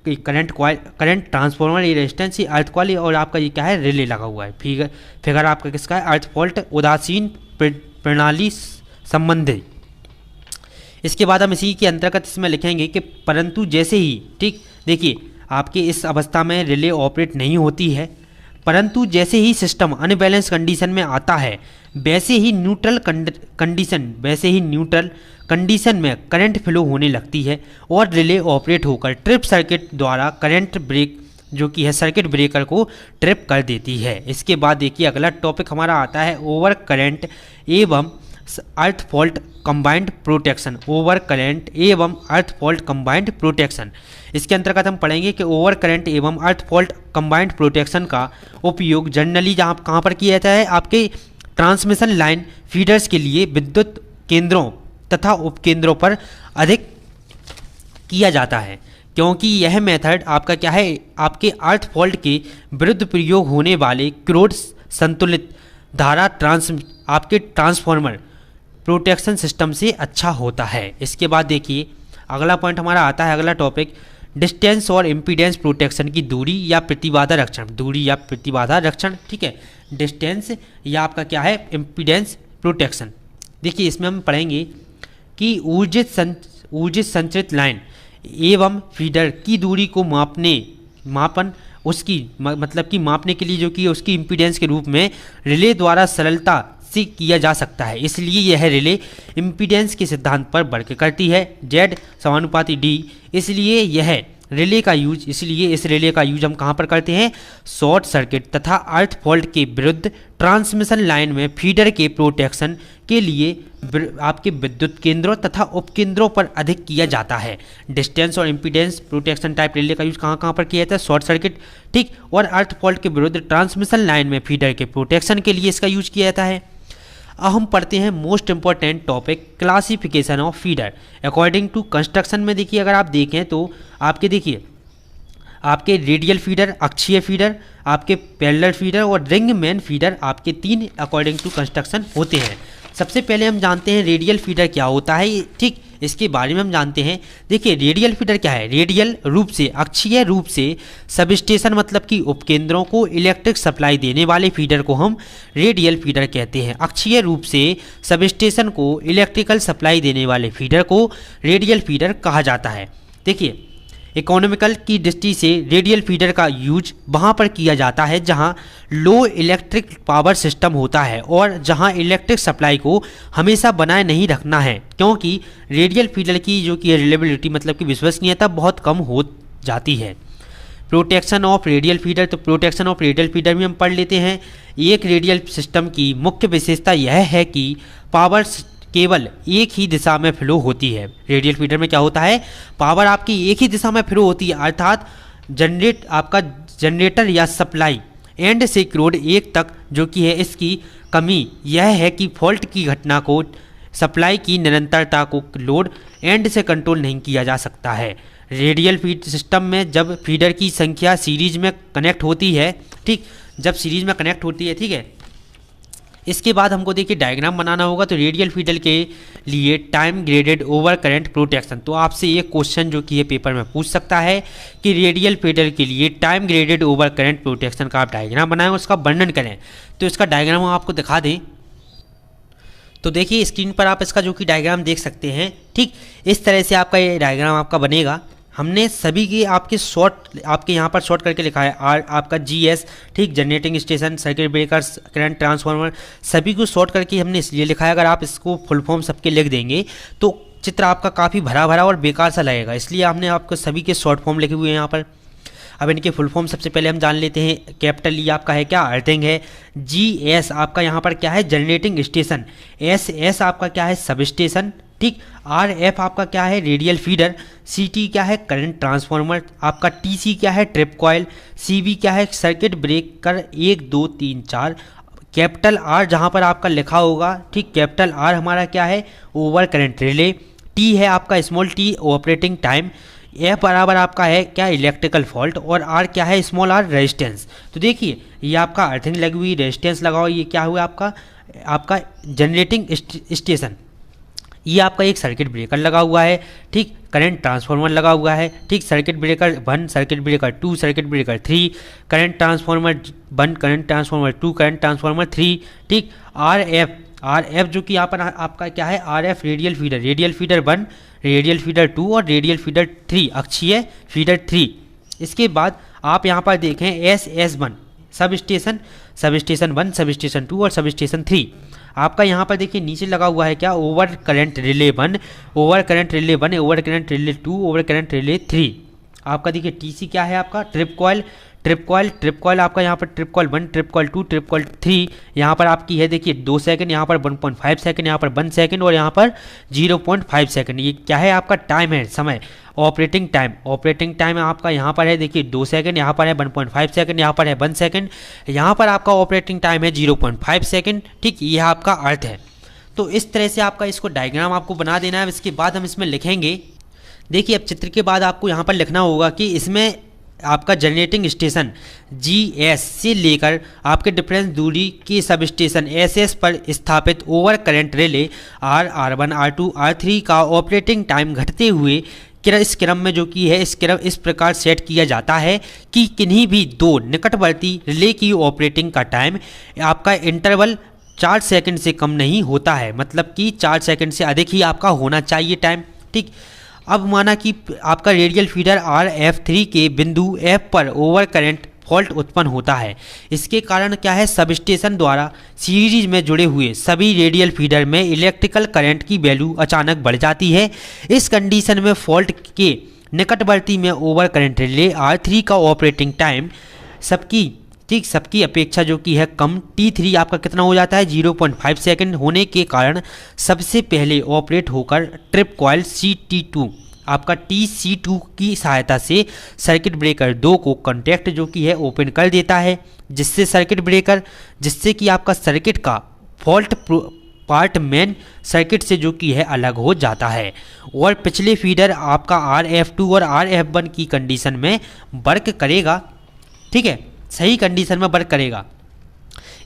करंट ट्रांसफॉर्मर, ये रेजिस्टेंस, ये अर्थ कॉइल और आपका ये क्या है, रिले लगा हुआ है। फिगर आपका किसका है, अर्थ फॉल्ट उदासीन प्रणाली संबंधी। इसके बाद हम इसी के अंतर्गत इसमें लिखेंगे कि परंतु जैसे ही, ठीक देखिए, आपके इस अवस्था में रिले ऑपरेट नहीं होती है, परंतु जैसे ही सिस्टम अनबैलेंस कंडीशन में आता है वैसे ही न्यूट्रल कंडीशन में करंट फ्लो होने लगती है और रिले ऑपरेट होकर ट्रिप सर्किट द्वारा करंट ब्रेक जो कि है सर्किट ब्रेकर को ट्रिप कर देती है। इसके बाद देखिए अगला टॉपिक हमारा आता है ओवर करंट एवं अर्थ fault combined protection. Over current एवं अर्थ फॉल्ट कंबाइंड प्रोटेक्शन, इसके अंतर्गत हम पढ़ेंगे कि ओवर करंट एवं अर्थ फॉल्ट कंबाइंड प्रोटेक्शन का उपयोग जनरली जहाँ कहाँ पर किया जाता है, आपके ट्रांसमिशन लाइन फीडर्स के लिए विद्युत केंद्रों तथा उपकेंद्रों पर अधिक किया जाता है, क्योंकि यह मेथड आपका क्या है, आपके अर्थ फॉल्ट के विरुद्ध प्रयोग होने वाले क्रोड संतुलित धारा आपके ट्रांसफॉर्मर प्रोटेक्शन सिस्टम से अच्छा होता है। इसके बाद देखिए अगला पॉइंट हमारा आता है, अगला टॉपिक डिस्टेंस और इम्पीडेंस प्रोटेक्शन की दूरी या प्रतिबाधा रक्षण। दूरी या प्रतिबाधा रक्षण, ठीक है, डिस्टेंस या आपका क्या है, इम्पीडेंस प्रोटेक्शन। देखिए इसमें हम पढ़ेंगे कि ऊर्जित संचरित लाइन एवं फीडर की दूरी को मापन उसकी मतलब कि मापने के लिए जो कि उसकी इम्पीडेंस के रूप में रिले द्वारा सरलता से किया जा सकता है। इसलिए यह रिले इम्पीडेंस के सिद्धांत पर वर्क करती है, Z समानुपाती D। इसलिए इस रिले का यूज हम कहाँ पर करते हैं, शॉर्ट सर्किट तथा अर्थ फॉल्ट के विरुद्ध ट्रांसमिशन लाइन में फीडर के प्रोटेक्शन के लिए आपके विद्युत केंद्रों तथा उपकेंद्रों पर अधिक किया जाता है। डिस्टेंस और इम्पीडेंस प्रोटेक्शन टाइप रिले का यूज कहाँ पर किया जाता है, शॉर्ट सर्किट, ठीक, और अर्थ फॉल्ट के विरुद्ध ट्रांसमिशन लाइन में फीडर के प्रोटेक्शन के लिए इसका यूज किया जाता है। अब हम पढ़ते हैं most important topic classification of feeder according to construction में। देखिए अगर आप देखें तो आपके रेडियल फीडर, अक्षीय फीडर, आपके पैरेलल फीडर और रिंग मैन फीडर आपके 3 अकॉर्डिंग टू कंस्ट्रक्शन होते हैं। सबसे पहले हम जानते हैं रेडियल फीडर क्या होता है, ठीक, इसके बारे में हम जानते हैं। देखिए रेडियल फीडर क्या है, रेडियल रूप से, अक्षीय रूप से सब स्टेशन मतलब कि उपकेंद्रों को इलेक्ट्रिक सप्लाई देने वाले फीडर को हम रेडियल फीडर कहते हैं। अक्षीय रूप से सब स्टेशन को इलेक्ट्रिकल सप्लाई देने वाले फीडर को रेडियल फीडर कहा जाता है। देखिए इकोनॉमिकल की दृष्टि से रेडियल फीडर का यूज वहाँ पर किया जाता है जहाँ लो इलेक्ट्रिक पावर सिस्टम होता है और जहाँ इलेक्ट्रिक सप्लाई को हमेशा बनाए नहीं रखना है, क्योंकि रेडियल फीडर की जो कि रिलायबिलिटी मतलब कि विश्वसनीयता बहुत कम हो जाती है। प्रोटेक्शन ऑफ रेडियल फीडर, तो प्रोटेक्शन ऑफ रेडियल फीडर भी हम पढ़ लेते हैं। एक रेडियल सिस्टम की मुख्य विशेषता यह है कि पावर केवल एक ही दिशा में फ्लो होती है। रेडियल फीडर में क्या होता है, पावर आपकी एक ही दिशा में फ्लो होती है, अर्थात जनरेटर या सप्लाई एंड से क्रोड एक तक जो कि है। इसकी कमी यह है कि फॉल्ट की घटना को सप्लाई की निरंतरता को लोड एंड से कंट्रोल नहीं किया जा सकता है। रेडियल फीड सिस्टम में जब फीडर की संख्या सीरीज में कनेक्ट होती है, ठीक, जब सीरीज में कनेक्ट होती है, ठीक है, इसके बाद हमको देखिए डायग्राम बनाना होगा। तो रेडियल फीडर के लिए time graded over current protection, तो आपसे ये क्वेश्चन जो कि ये पेपर में पूछ सकता है कि रेडियल फीडर के लिए time graded over current protection का आप डायग्राम बनाएं, उसका वर्णन करें। तो इसका डायग्राम हम आपको दिखा दें तो देखिए स्क्रीन पर आप इसका जो कि डायग्राम देख सकते हैं, ठीक, इस तरह से आपका ये डायग्राम आपका बनेगा। हमने सभी के आपके यहाँ पर शॉर्ट करके लिखा है आपका GS, ठीक, generating station, circuit breakers, current transformer, सभी को शॉर्ट करके हमने इसलिए लिखा है। अगर आप इसको फुल फॉर्म सबके लिख देंगे तो चित्र आपका काफ़ी भरा भरा और बेकार सा लगेगा, इसलिए हमने आपको सभी के शॉर्ट फॉर्म लिखे हुए हैं यहाँ पर। अब इनके फुल फॉर्म सबसे पहले हम जान लेते हैं। कैपिटल E आपका है क्या, अर्थिंग है। GS आपका यहाँ पर क्या है, जनरेटिंग स्टेशन। SS आपका क्या है, सब स्टेशन, ठीक। RF आपका क्या है, रेडियल फीडर। CT क्या है, करंट ट्रांसफार्मर। आपका TC क्या है, ट्रिप कॉयल। CB क्या है, सर्किट ब्रेकर 1 2 3 4। कैपिटल आर जहाँ पर आपका लिखा होगा, ठीक, कैपिटल आर हमारा क्या है, ओवर करंट रिले, टी है आपका small T operating time, F बराबर आपका है क्या, इलेक्ट्रिकल फॉल्ट, और आर क्या है, स्मॉल आर रेजिस्टेंस। तो देखिए ये आपका अर्थिंग लगी हुई, रेजिस्टेंस लगा हुआ, ये क्या हुआ आपका जनरेटिंग स्टेशन, ये आपका एक सर्किट ब्रेकर लगा हुआ है, ठीक, करंट ट्रांसफार्मर लगा हुआ है, ठीक, circuit breaker 1, circuit breaker 2, circuit breaker 3, current transformer 1, current transformer 2, current transformer 3, ठीक, आर एफ जो कि यहाँ पर आपका क्या है, R F radial feeder 1, radial feeder 2 और रेडियल फीडर 3, अक्षीय फीडर 3। इसके बाद आप यहाँ पर देखें SS1 sub station 1, sub station 2 और सब स्टेशन 3। आपका यहाँ पर देखिए नीचे लगा हुआ है क्या, over current relay 1, over current relay 1, over current relay 2, over current relay 3। आपका देखिए TC क्या है आपका, ट्रिप कॉयल आपका यहाँ पर trip coil 1, trip coil 2, trip coil 3, यहाँ पर आपकी है देखिए 2 सेकंड, यहाँ पर 1.5 सेकंड, यहाँ पर 1 सेकंड और यहाँ पर 0.5 सेकंड। ये क्या है आपका टाइम है, समय, ऑपरेटिंग टाइम आपका यहाँ पर है देखिए 2 सेकंड, यहाँ पर है 1.5 सेकंड, यहाँ पर है 1 सेकंड, यहाँ पर आपका ऑपरेटिंग टाइम है 0.5 सेकंड, ठीक, ये आपका अर्थ है। तो इस तरह से आपका इसको डायग्राम आपको बना देना है। इसके बाद हम इसमें लिखेंगे, देखिए अब चित्र के बाद आपको यहाँ पर लिखना होगा कि इसमें आपका जनरेटिंग स्टेशन GS से लेकर आपके डिफरेंस दूरी के सब स्टेशन SS पर स्थापित over current relay R1, R2, R3 का ऑपरेटिंग टाइम घटते हुए इस क्रम में जो कि है इस प्रकार सेट किया जाता है कि किन्हीं भी दो निकटवर्ती रिले की ऑपरेटिंग का टाइम आपका इंटरवल 4 सेकंड से कम नहीं होता है, मतलब कि 4 सेकंड से अधिक ही आपका होना चाहिए टाइम, ठीक। अब माना कि आपका रेडियल फीडर RF3 के बिंदु F पर ओवर करंट फॉल्ट उत्पन्न होता है। इसके कारण क्या है, सब स्टेशन द्वारा सीरीज में जुड़े हुए सभी रेडियल फीडर में इलेक्ट्रिकल करंट की वैल्यू अचानक बढ़ जाती है। इस कंडीशन में फॉल्ट के निकटवर्ती में ओवर करंट रिले R3 का ऑपरेटिंग टाइम सबकी अपेक्षा जो कि है कम T3 आपका कितना हो जाता है, 0.5 सेकंड होने के कारण सबसे पहले ऑपरेट होकर ट्रिप कॉयल CT2 आपका TC2 की सहायता से सर्किट ब्रेकर 2 को कॉन्टैक्ट जो कि है ओपन कर देता है, जिससे कि आपका सर्किट का फॉल्ट पार्ट मेन सर्किट से जो कि है अलग हो जाता है और पिछले फीडर आपका RF2 और RF1 की कंडीशन में वर्क करेगा, ठीक है, सही कंडीशन में वर्क करेगा।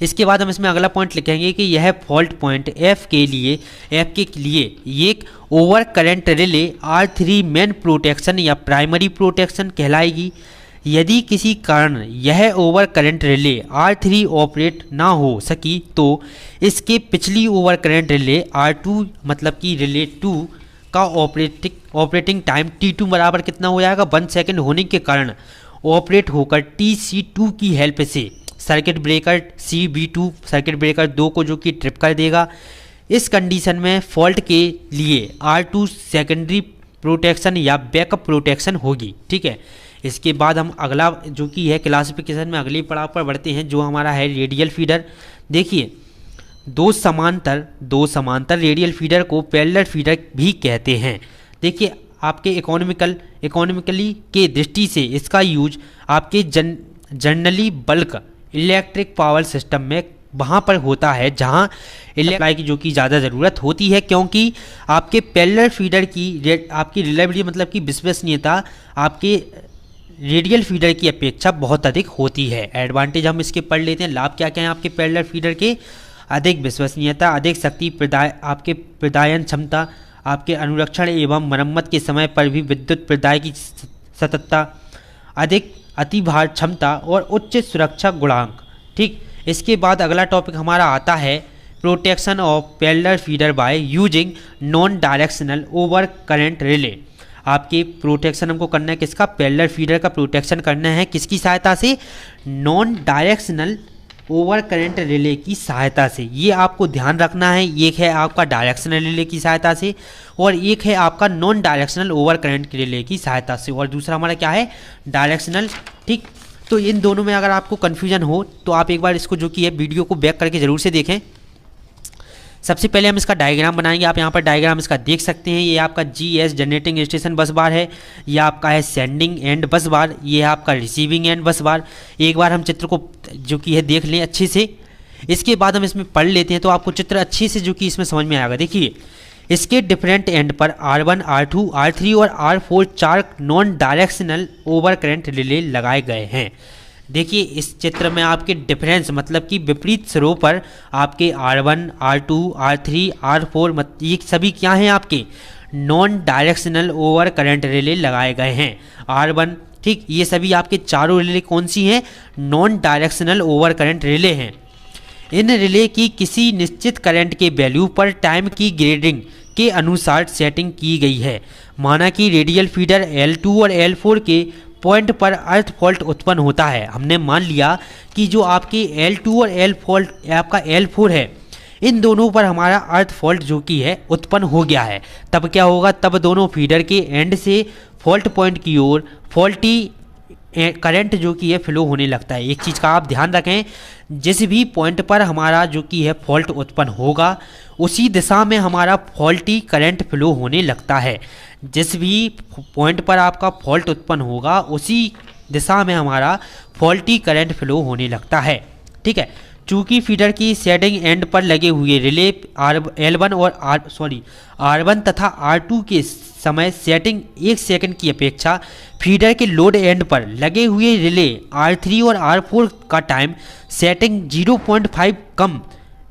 इसके बाद हम इसमें अगला पॉइंट लिखेंगे कि यह फॉल्ट पॉइंट F के लिए एक over current relay R3 main protection या प्राइमरी प्रोटेक्शन कहलाएगी। यदि किसी कारण यह over current relay R3 operate ना हो सकी तो इसके पिछली ओवर करंट रिले R2 मतलब कि रिले 2 का ऑपरेटिंग टाइम T2 बराबर कितना हो जाएगा, 1 सेकेंड होने के कारण ऑपरेट होकर TC2 की हेल्प से circuit breaker CB2 circuit breaker 2 को जो कि ट्रिप कर देगा। इस कंडीशन में फॉल्ट के लिए R2 सेकेंडरी प्रोटेक्शन या बैकअप प्रोटेक्शन होगी, ठीक है। इसके बाद हम अगला जो कि है क्लासिफिकेशन में अगली पड़ाव पर बढ़ते हैं, जो हमारा है रेडियल फीडर। देखिए दो समांतर रेडियल फीडर को पैरेलल फीडर भी कहते हैं। देखिए आपके इकोनॉमिकली के दृष्टि से इसका यूज आपके generally bulk electric power system में वहाँ पर होता है जहाँ इलेक्ट्रिक की जो कि ज़्यादा ज़रूरत होती है, क्योंकि आपके पैरेलल फीडर की आपकी रिलायबिलिटी मतलब कि विश्वसनीयता आपके रेडियल फीडर की अपेक्षा बहुत अधिक होती है। एडवांटेज हम इसके पढ़ लेते हैं। लाभ क्या क्या हैं आपके पैरेलल फीडर के, अधिक विश्वसनीयता, अधिक शक्ति आपके प्रदायन क्षमता, आपके अनुरक्षण एवं मरम्मत के समय पर भी विद्युत प्रदाय की सततता, अधिक अतिभार क्षमता और उच्च सुरक्षा गुणांक, ठीक। इसके बाद अगला टॉपिक हमारा आता है protection of parallel feeder by using non directional over current relay. आपके प्रोटेक्शन हमको करना है किसका, पैरेलल फीडर का प्रोटेक्शन करना है किसकी सहायता से, non directional over current relay की सहायता से। ये आपको ध्यान रखना है, एक है आपका डायरेक्शनल रिले की सहायता से और एक है आपका non directional over current relay की सहायता से, और दूसरा हमारा क्या है डायरेक्शनल, ठीक। तो इन दोनों में अगर आपको कन्फ्यूजन हो तो आप एक बार इसको जो कि है वीडियो को बैक करके ज़रूर से देखें। सबसे पहले हम इसका डायग्राम बनाएंगे। आप यहाँ पर डायग्राम इसका देख सकते हैं। ये आपका GS जनरेटिंग स्टेशन बस बार है, ये आपका है सेंडिंग एंड बस बार, ये है आपका रिसीविंग एंड बस बार। एक बार हम चित्र को जो कि है देख लें अच्छे से। इसके बाद हम इसमें पढ़ लेते हैं तो आपको चित्र अच्छे से जो कि इसमें समझ में आएगा। देखिए इसके डिफरेंट एंड पर R1, R2, R3 और R4 4 non directional over current relay लगाए गए हैं। देखिए इस चित्र में आपके डिफरेंस मतलब कि विपरीत सिरों पर आपके R1, R2, R3, R4 ये सभी क्या हैं आपके non directional over current relay लगाए गए हैं। R1 ठीक, ये सभी आपके चारों रिले कौन सी हैं, non directional over current relay हैं। इन रिले की किसी निश्चित करंट के वैल्यू पर टाइम की ग्रेडिंग के अनुसार सेटिंग की गई है। माना कि रेडियल फीडर L2 और L4 के पॉइंट पर अर्थ फॉल्ट उत्पन्न होता है। हमने मान लिया कि जो आपकी L2 और आपका L4 है, इन दोनों पर हमारा अर्थ फॉल्ट जो कि है उत्पन्न हो गया है। तब क्या होगा, तब दोनों फीडर के एंड से फॉल्ट पॉइंट की ओर फॉल्टी करंट जो कि है फ्लो होने लगता है। एक चीज़ का आप ध्यान रखें, जिस भी पॉइंट पर हमारा जो कि है फॉल्ट उत्पन्न होगा उसी दिशा में हमारा फॉल्टी करंट फ्लो होने लगता है। जिस भी पॉइंट पर आपका फॉल्ट उत्पन्न होगा उसी दिशा में हमारा फॉल्टी करंट फ्लो होने लगता है। ठीक है, चूंकि फीडर की सेटिंग एंड पर लगे हुए रिले L1 और R1 तथा R2 के समय सेटिंग 1 सेकंड की अपेक्षा फीडर के लोड एंड पर लगे हुए रिले R3 और R4 का टाइम सेटिंग 0.5 कम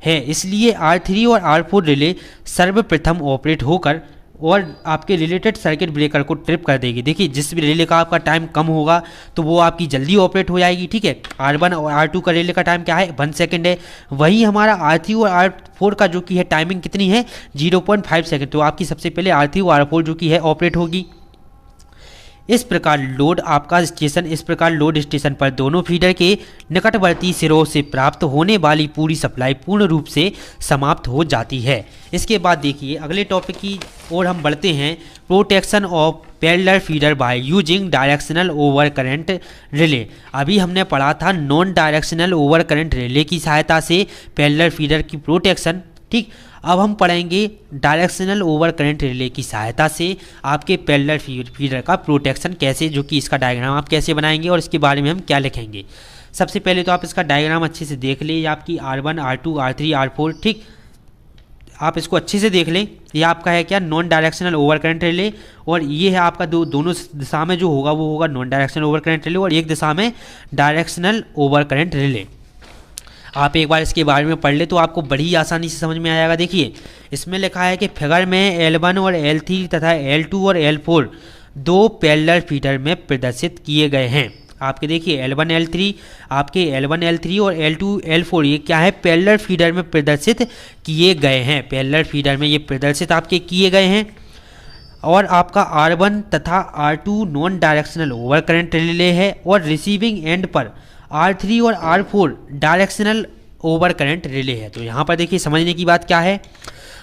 है। इसलिए R3 और R4 रिले सर्वप्रथम ऑपरेट होकर और आपके रिलेटेड सर्किट ब्रेकर को ट्रिप कर देगी। देखिए जिस भी रिले का आपका टाइम कम होगा तो वो आपकी जल्दी ऑपरेट हो जाएगी। ठीक है, R1 और R2 का रिले का टाइम क्या है, 1 सेकंड है। वही हमारा R3 और R4 का जो कि है टाइमिंग कितनी है, 0.5 सेकंड। तो आपकी सबसे पहले R3 और R4 जो कि है ऑपरेट होगी। इस प्रकार लोड स्टेशन पर दोनों फीडर के निकटवर्ती सिरों से प्राप्त होने वाली पूरी सप्लाई पूर्ण रूप से समाप्त हो जाती है। इसके बाद देखिए अगले टॉपिक की ओर हम बढ़ते हैं, protection of parallel feeder by using directional over current relay. अभी हमने पढ़ा था non directional over current relay की सहायता से पैरेलल फीडर की प्रोटेक्शन। ठीक, अब हम पढ़ेंगे डायरेक्शनल ओवर करंट रिले की सहायता से आपके पैरेलल फीडर का प्रोटेक्शन कैसे, जो कि इसका डायग्राम आप कैसे बनाएंगे और इसके बारे में हम क्या लिखेंगे। सबसे पहले तो आप इसका डायग्राम अच्छे से देख लें, ये आपकी R1, R2, R3, R4। ठीक, आप इसको अच्छे से देख लें। ये आपका है क्या, non directional over current relay, और ये है आपका दोनों दिशा में जो होगा वो होगा non directional over current relay, और एक दिशा में डायरेक्शनल ओवर करंट रिले। आप एक बार इसके बारे में पढ़ ले तो आपको बड़ी आसानी से समझ में आएगा। देखिए इसमें लिखा है कि फिगर में L1 और L3 तथा L2 और L4 दो पैरेलल फीडर में प्रदर्शित किए गए हैं। आपके देखिए L1 L3 और L2 L4 ये क्या है, पैरेलल फीडर में प्रदर्शित किए गए हैं। पैरेलल फीडर में ये प्रदर्शित आपके किए गए हैं। और आपका R1 तथा R2 non directional over current relay है, और रिसीविंग एंड पर R3 और R4 directional over current relay है। तो यहाँ पर देखिए समझने की बात क्या है,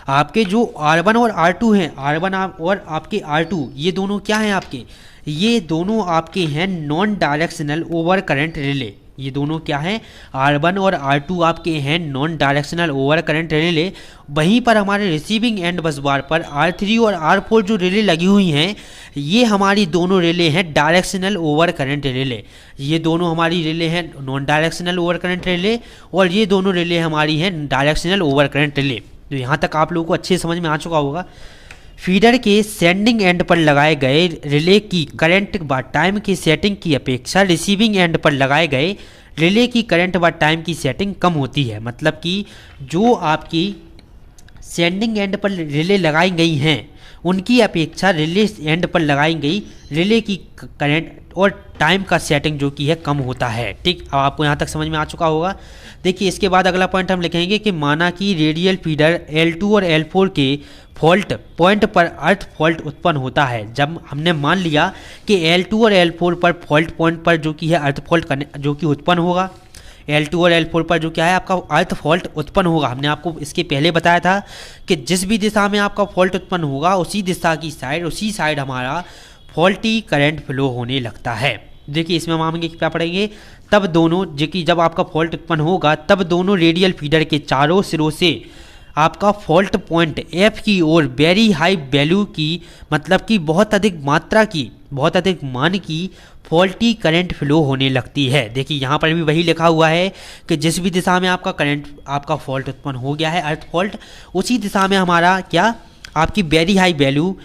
आपके जो R1 और R2 हैं, R1 और आपके R2 ये दोनों क्या हैं आपके, ये दोनों आपके हैं non directional over current relay. ये दोनों क्या हैं, R1 और R2 आपके हैं non directional over current relay. वहीं पर हमारे रिसीविंग एंड बस बार पर R3 और R4 जो रिले लगी हुई हैं, ये हमारी दोनों रिले हैं डायरेक्शनल ओवर करंट रिले। ये दोनों हमारी रिले हैं non directional over current relay, और ये दोनों रिले हमारी हैं डायरेक्शनल ओवर करंट रिले। तो यहाँ तक आप लोगों को अच्छे समझ में आ चुका होगा। फीडर के सेंडिंग एंड पर लगाए गए रिले की करंट व टाइम की सेटिंग की अपेक्षा रिसीविंग एंड पर लगाए गए रिले की करंट व टाइम की सेटिंग कम होती है। मतलब कि जो आपकी सेंडिंग एंड पर रिले लगाई गई हैं उनकी अपेक्षा रिले एंड पर लगाई गई रिले की करंट और टाइम का सेटिंग जो कि है कम होता है। ठीक, अब आपको यहाँ तक समझ में आ चुका होगा। देखिए इसके बाद अगला पॉइंट हम लिखेंगे कि माना कि रेडियल फीडर L2 और L4 के फॉल्ट पॉइंट पर अर्थ फॉल्ट उत्पन्न होता है। जब हमने मान लिया कि L2 और L4 पर फॉल्ट पॉइंट पर जो कि है अर्थ फॉल्ट जो कि उत्पन्न होगा, L2 और L4 पर जो क्या है आपका अर्थ फॉल्ट उत्पन्न होगा। हमने आपको इसके पहले बताया था कि जिस भी दिशा में आपका फॉल्ट उत्पन्न होगा उसी दिशा की उसी साइड हमारा फॉल्टी करंट फ्लो होने लगता है। देखिए इसमें हम आगे क्या पढ़ेंगे, तब दोनों जो कि जब आपका फॉल्ट उत्पन्न होगा तब दोनों रेडियल फीडर के चारों सिरों से आपका फॉल्ट पॉइंट F की ओर वेरी हाई वैल्यू की, मतलब कि बहुत अधिक मात्रा की बहुत अधिक मान की फॉल्टी करंट फ्लो होने लगती है। देखिए यहाँ पर भी वही लिखा हुआ है कि जिस भी दिशा में आपका करंट आपका फॉल्ट उत्पन्न हो गया है, अर्थ फॉल्ट, उसी दिशा में हमारा क्या आपकी वेरी हाई वैल्यू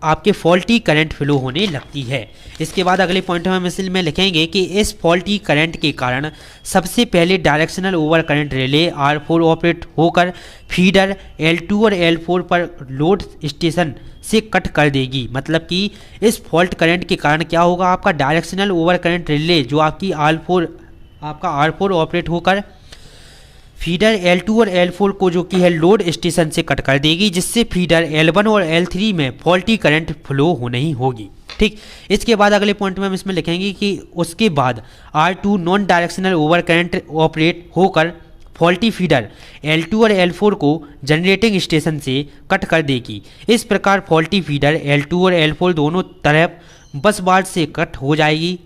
आपके फॉल्टी करंट फ्लो होने लगती है। इसके बाद अगले पॉइंट में हम मिसल में लिखेंगे कि इस फॉल्टी करंट के कारण सबसे पहले directional over current relay R4 operate होकर फीडर L2 और L4 पर लोड स्टेशन से कट कर देगी। मतलब कि इस फॉल्ट करंट के कारण क्या होगा, आपका डायरेक्शनल ओवर करंट रिले जो आपकी R4 ऑपरेट होकर फीडर L2 और L4 को जो कि है लोड स्टेशन से कट कर देगी, जिससे फीडर L1 और L3 में फॉल्टी करंट फ्लो हो नहीं होगी। ठीक, इसके बाद अगले पॉइंट में हम इसमें लिखेंगे कि उसके बाद R2 non directional over current operate होकर फॉल्टी फीडर L2 और L4 को जनरेटिंग स्टेशन से कट कर देगी। इस प्रकार फॉल्टी फीडर L2 और L4 दोनों तरफ बस बार से कट हो जाएगी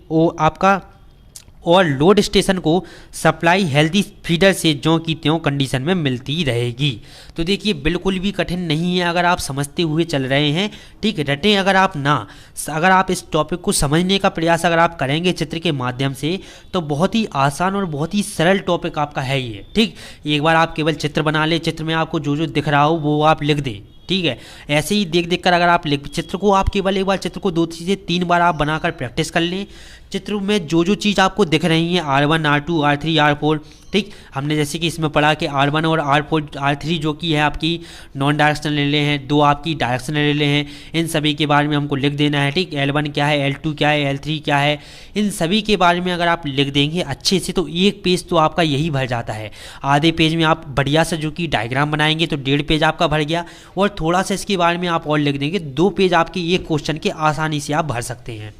और लोड स्टेशन को सप्लाई हेल्दी फीडर से ज्यों की त्यों कंडीशन में मिलती रहेगी। तो देखिए बिल्कुल भी कठिन नहीं है अगर आप समझते हुए चल रहे हैं। ठीक, रटें अगर आप इस टॉपिक को समझने का प्रयास अगर आप करेंगे चित्र के माध्यम से, तो बहुत ही आसान और बहुत ही सरल टॉपिक आपका है ये। ठीक, एक बार आप केवल चित्र बना ले, चित्र में आपको जो जो दिख रहा हो वो आप लिख दें। ठीक है, ऐसे ही देख कर अगर आप चित्र को आप केवल एक बार चित्र को 2 से 3 बार आप बनाकर प्रैक्टिस कर लें। चित्र में जो जो चीज़ आपको दिख रही हैं R1 R2 R3 R4, ठीक, हमने जैसे कि इसमें पढ़ा कि R1 और R3 जो कि है आपकी नॉन डायरेक्शनल रिले हैं, 2 आपकी डायरेक्शनल रिले हैं, इन सभी के बारे में हमको लिख देना है। ठीक, L1 क्या है, L2 क्या है, L3 क्या है, इन सभी के बारे में अगर आप लिख देंगे अच्छे से तो एक पेज तो आपका यही भर जाता है। आधे पेज में आप बढ़िया से जो कि डायग्राम बनाएंगे तो 1.5 पेज आपका भर गया, और थोड़ा सा इसके बारे में आप और लिख देंगे 2 पेज आपके एक क्वेश्चन के आसानी से आप भर सकते हैं।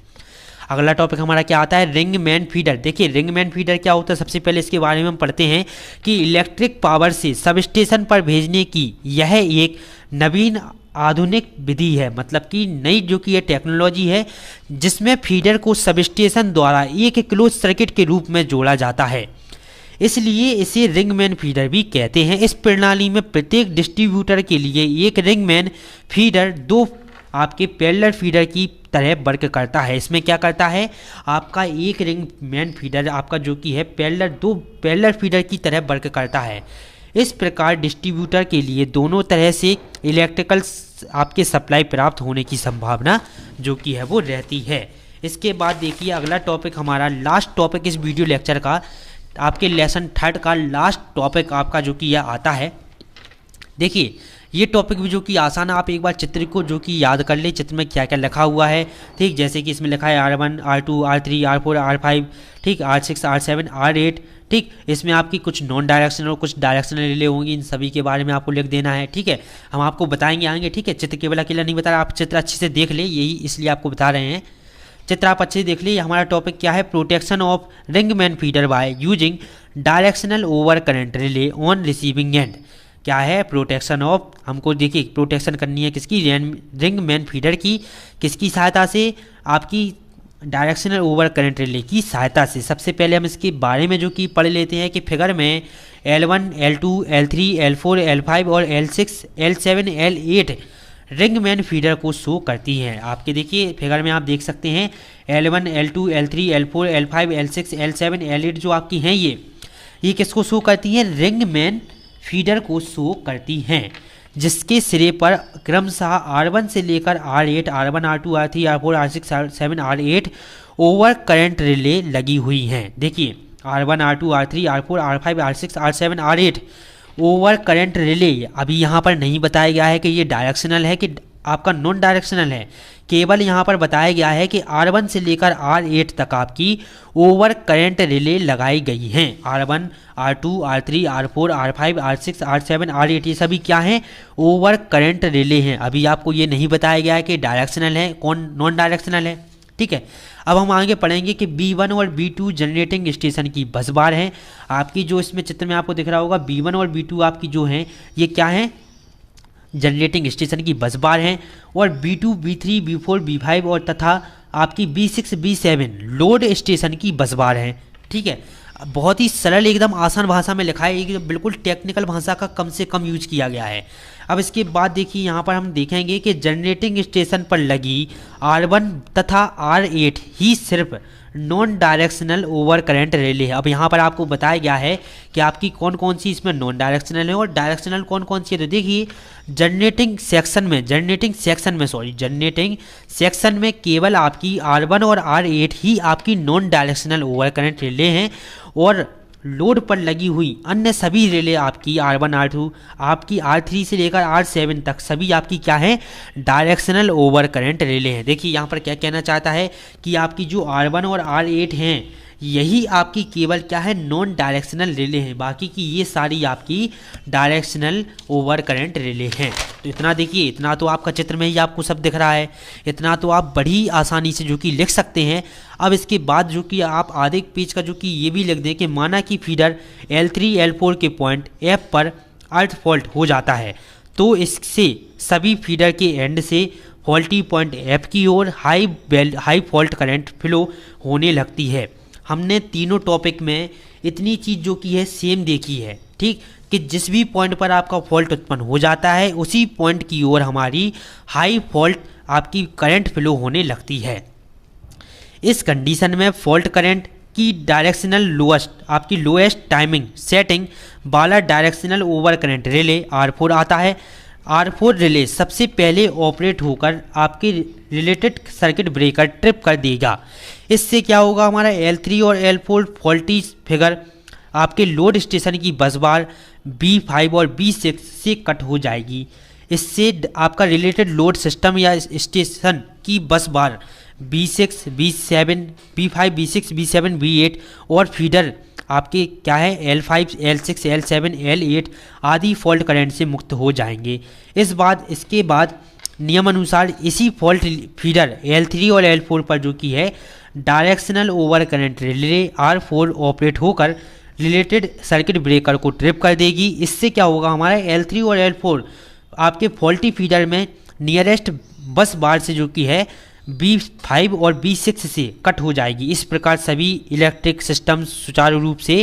अगला टॉपिक हमारा क्या आता है, रिंग मैन फीडर। देखिए रिंग मैन फीडर क्या होता है, सबसे पहले इसके बारे में हम पढ़ते हैं कि इलेक्ट्रिक पावर से सबस्टेशन पर भेजने की यह एक नवीन आधुनिक विधि है। मतलब कि नई जो कि यह टेक्नोलॉजी है जिसमें फीडर को सबस्टेशन द्वारा एक क्लोज सर्किट के रूप में जोड़ा जाता है, इसलिए इसे रिंगमैन फीडर भी कहते हैं। इस प्रणाली में प्रत्येक डिस्ट्रीब्यूटर के लिए एक रिंगमैन फीडर 2 आपके पैरेलल फीडर की तरह वर्क करता है। इसमें क्या करता है, आपका एक रिंगमैन फीडर आपका जो कि है 2 पैरेलल फीडर की तरह वर्क करता है। इस प्रकार डिस्ट्रीब्यूटर के लिए दोनों तरह से इलेक्ट्रिकल आपके सप्लाई प्राप्त होने की संभावना जो कि है वो रहती है। इसके बाद देखिए अगला टॉपिक हमारा लास्ट टॉपिक इस वीडियो लेक्चर का, आपके लेसन 3 का लास्ट टॉपिक आपका जो कि यह आता है। देखिए ये टॉपिक भी जो कि आसान है, आप एक बार चित्र को जो कि याद कर ले, चित्र में क्या क्या लिखा हुआ है। ठीक, जैसे कि इसमें लिखा है R1 R2 R3 R4 R5, ठीक, R6 R7 R8। ठीक, इसमें आपकी कुछ नॉन डायरेक्शनल और कुछ डायरेक्शनल रिले होंगी, इन सभी के बारे में आपको लिख देना है। ठीक है, हम आपको बताएंगे आएंगे। ठीक है, चित्र केवल अकेला नहीं बता रहा, आप चित्र अच्छे से देख ले, यही इसलिए आपको बता रहे हैं। चित्र आप अच्छे से देख लीजिए। हमारा टॉपिक क्या है, protection of ring main feeder by using directional over current relay on receiving end. क्या है, प्रोटेक्शन ऑफ, हमको देखिए प्रोटेक्शन करनी है किसकी, रिंगमैन फीडर की, किसकी सहायता से, आपकी डायरेक्शनल ओवर करंट रिले की सहायता से। सबसे पहले हम इसके बारे में जो कि पढ़ लेते हैं कि फिगर में L1 L2 L3 L4 L5 और L6 L7 L8 रिंगमैन फीडर को शो करती हैं। आपके देखिए फिगर में आप देख सकते हैं L1 L2 L3 L4 L5 L6 L7 L8 जो आपकी हैं ये किसको शो करती हैं, रिंगमैन फीडर को शो करती हैं, जिसके सिरे पर क्रमशः R1 से लेकर R8 R1 R2 R3 R4 R6 R7 R8 over current relay लगी हुई हैं। देखिए R1 R2 R3 R4 R5 R6 R7 R8 over current relay अभी यहाँ पर नहीं बताया गया है कि ये डायरेक्शनल है कि आपका नॉन डायरेक्शनल है, केवल यहाँ पर बताया गया है कि R1 से लेकर R8 तक आपकी ओवर करंट रिले लगाई गई हैं। R1 R2 R3 R4 R5 R6 R7 R8 ये सभी क्या हैं, ओवर करंट रिले हैं। अभी आपको ये नहीं बताया गया है कि डायरेक्शनल है कौन नॉन डायरेक्शनल है। ठीक है, अब हम आगे पढ़ेंगे कि B1 और B2 जनरेटिंग स्टेशन की बस बार हैं। आपकी जो इसमें चित्र में आपको दिख रहा होगा B1 और B2 आपकी जो हैं ये क्या हैं, जनरेटिंग स्टेशन की बस बार हैं, और B2 B3 B4 B5 और तथा आपकी B6 B7 लोड स्टेशन की बस बार हैं। ठीक है, बहुत ही सरल एकदम आसान भाषा में लिखा है, एक बिल्कुल टेक्निकल भाषा का कम से कम यूज किया गया है। अब इसके बाद देखिए यहाँ पर हम देखेंगे कि जनरेटिंग स्टेशन पर लगी R1 तथा R8 ही सिर्फ non directional over current relay है। अब यहाँ पर आपको बताया गया है कि आपकी कौन कौन सी इसमें नॉन डायरेक्शनल है और डायरेक्शनल कौन कौन सी है। तो देखिए जनरेटिंग सेक्शन में केवल आपकी R1 और R8 ही आपकी non directional over current relay हैं और लोड पर लगी हुई अन्य सभी रिले आपकी R1 R2 आपकी R3 से लेकर R7 तक सभी आपकी क्या है, डायरेक्शनल ओवर करंट रिले हैं। देखिए यहाँ पर क्या कहना चाहता है कि आपकी जो R1 और R8 हैं यही आपकी केवल क्या है, नॉन डायरेक्शनल रिले हैं, बाकी की ये सारी आपकी डायरेक्शनल ओवर करंट रिले हैं। तो इतना देखिए, इतना तो आपका चित्र में ही आपको सब दिख रहा है, इतना तो आप बड़ी आसानी से जो कि लिख सकते हैं। अब इसके बाद जो कि आप आधे पेज का जो कि ये भी लिख दें कि माना कि फीडर L3 L4 के पॉइंट F पर अर्थ फॉल्ट हो जाता है तो इससे सभी फीडर के एंड से फॉल्टी पॉइंट F की ओर हाई फॉल्ट करंट फ्लो होने लगती है। हमने तीनों टॉपिक में इतनी चीज़ जो कि है सेम देखी है, ठीक, कि जिस भी पॉइंट पर आपका फॉल्ट उत्पन्न हो जाता है उसी पॉइंट की ओर हमारी हाई फॉल्ट आपकी करंट फ्लो होने लगती है। इस कंडीशन में फॉल्ट करंट की डायरेक्शनल लोएस्ट टाइमिंग सेटिंग वाला directional over current relay R4 आता है। R4 रिले सबसे पहले ऑपरेट होकर आपके रिलेटेड सर्किट ब्रेकर ट्रिप कर देगा। इससे क्या होगा, हमारा L3 और L4 फॉल्टी फिगर आपके लोड स्टेशन की बस बार B5 और B6 से कट हो जाएगी। इससे आपका रिलेटेड लोड सिस्टम या स्टेशन की बस बार B6, B7, B5, B6, B7, B8 और फीडर आपके क्या है L5, L6, L7, L8 आदि फॉल्ट करंट से मुक्त हो जाएंगे। इसके बाद नियम अनुसार इसी फॉल्ट फीडर L3 और L4 पर जो कि है directional over current relay R4 operate होकर रिलेटेड सर्किट ब्रेकर को ट्रिप कर देगी। इससे क्या होगा, हमारा L3 और L4 आपके फॉल्टी फीडर में नियरेस्ट बस बार से जो कि है B5 और B6 से कट हो जाएगी। इस प्रकार सभी इलेक्ट्रिक सिस्टम सुचारू रूप से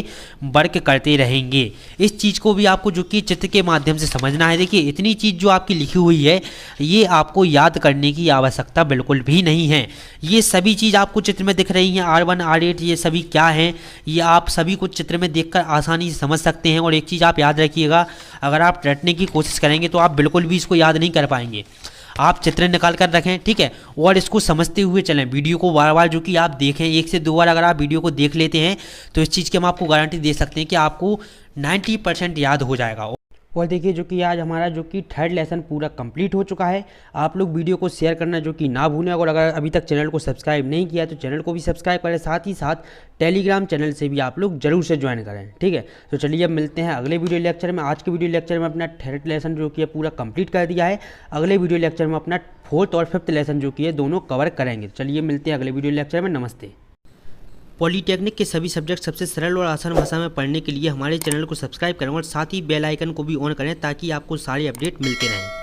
वर्क करते रहेंगे। इस चीज़ को भी आपको जो कि चित्र के माध्यम से समझना है। देखिए इतनी चीज़ जो आपकी लिखी हुई है ये आपको याद करने की आवश्यकता बिल्कुल भी नहीं है। ये सभी चीज़ आपको चित्र में दिख रही हैं, R1 R8 ये सभी क्या हैं, ये आप सभी को चित्र में देखकर आसानी से समझ सकते हैं। और एक चीज़ आप याद रखिएगा, अगर आप रटने की कोशिश करेंगे तो आप बिल्कुल भी इसको याद नहीं कर पाएंगे। आप चित्र निकाल कर रखें, ठीक है, और इसको समझते हुए चलें। वीडियो को बार बार जो कि आप देखें, 1 से 2 बार अगर आप वीडियो को देख लेते हैं तो इस चीज़ की हम आपको गारंटी दे सकते हैं कि आपको 90% याद हो जाएगा। और देखिए जो कि आज हमारा जो कि थर्ड लेसन पूरा कंप्लीट हो चुका है। आप लोग वीडियो को शेयर करना जो कि ना भूलें, और अगर अभी तक चैनल को सब्सक्राइब नहीं किया तो चैनल को भी सब्सक्राइब करें, साथ ही साथ टेलीग्राम चैनल से भी आप लोग जरूर से ज्वाइन करें, ठीक है। तो चलिए अब मिलते हैं अगले वीडियो लेक्चर में। आज के वीडियो लेक्चर में अपना थर्ड लेसन जो कि पूरा कंप्लीट कर दिया है। अगले वीडियो लेक्चर में अपना 4th और 5th लेसन जो कि है दोनों कवर करेंगे। चलिए मिलते हैं अगले वीडियो लेक्चर में। नमस्ते। पॉलीटेक्निक के सभी सब्जेक्ट सबसे सरल और आसान भाषा में पढ़ने के लिए हमारे चैनल को सब्सक्राइब करें और साथ ही बेल आइकन को भी ऑन करें ताकि आपको सारे अपडेट मिलते रहें।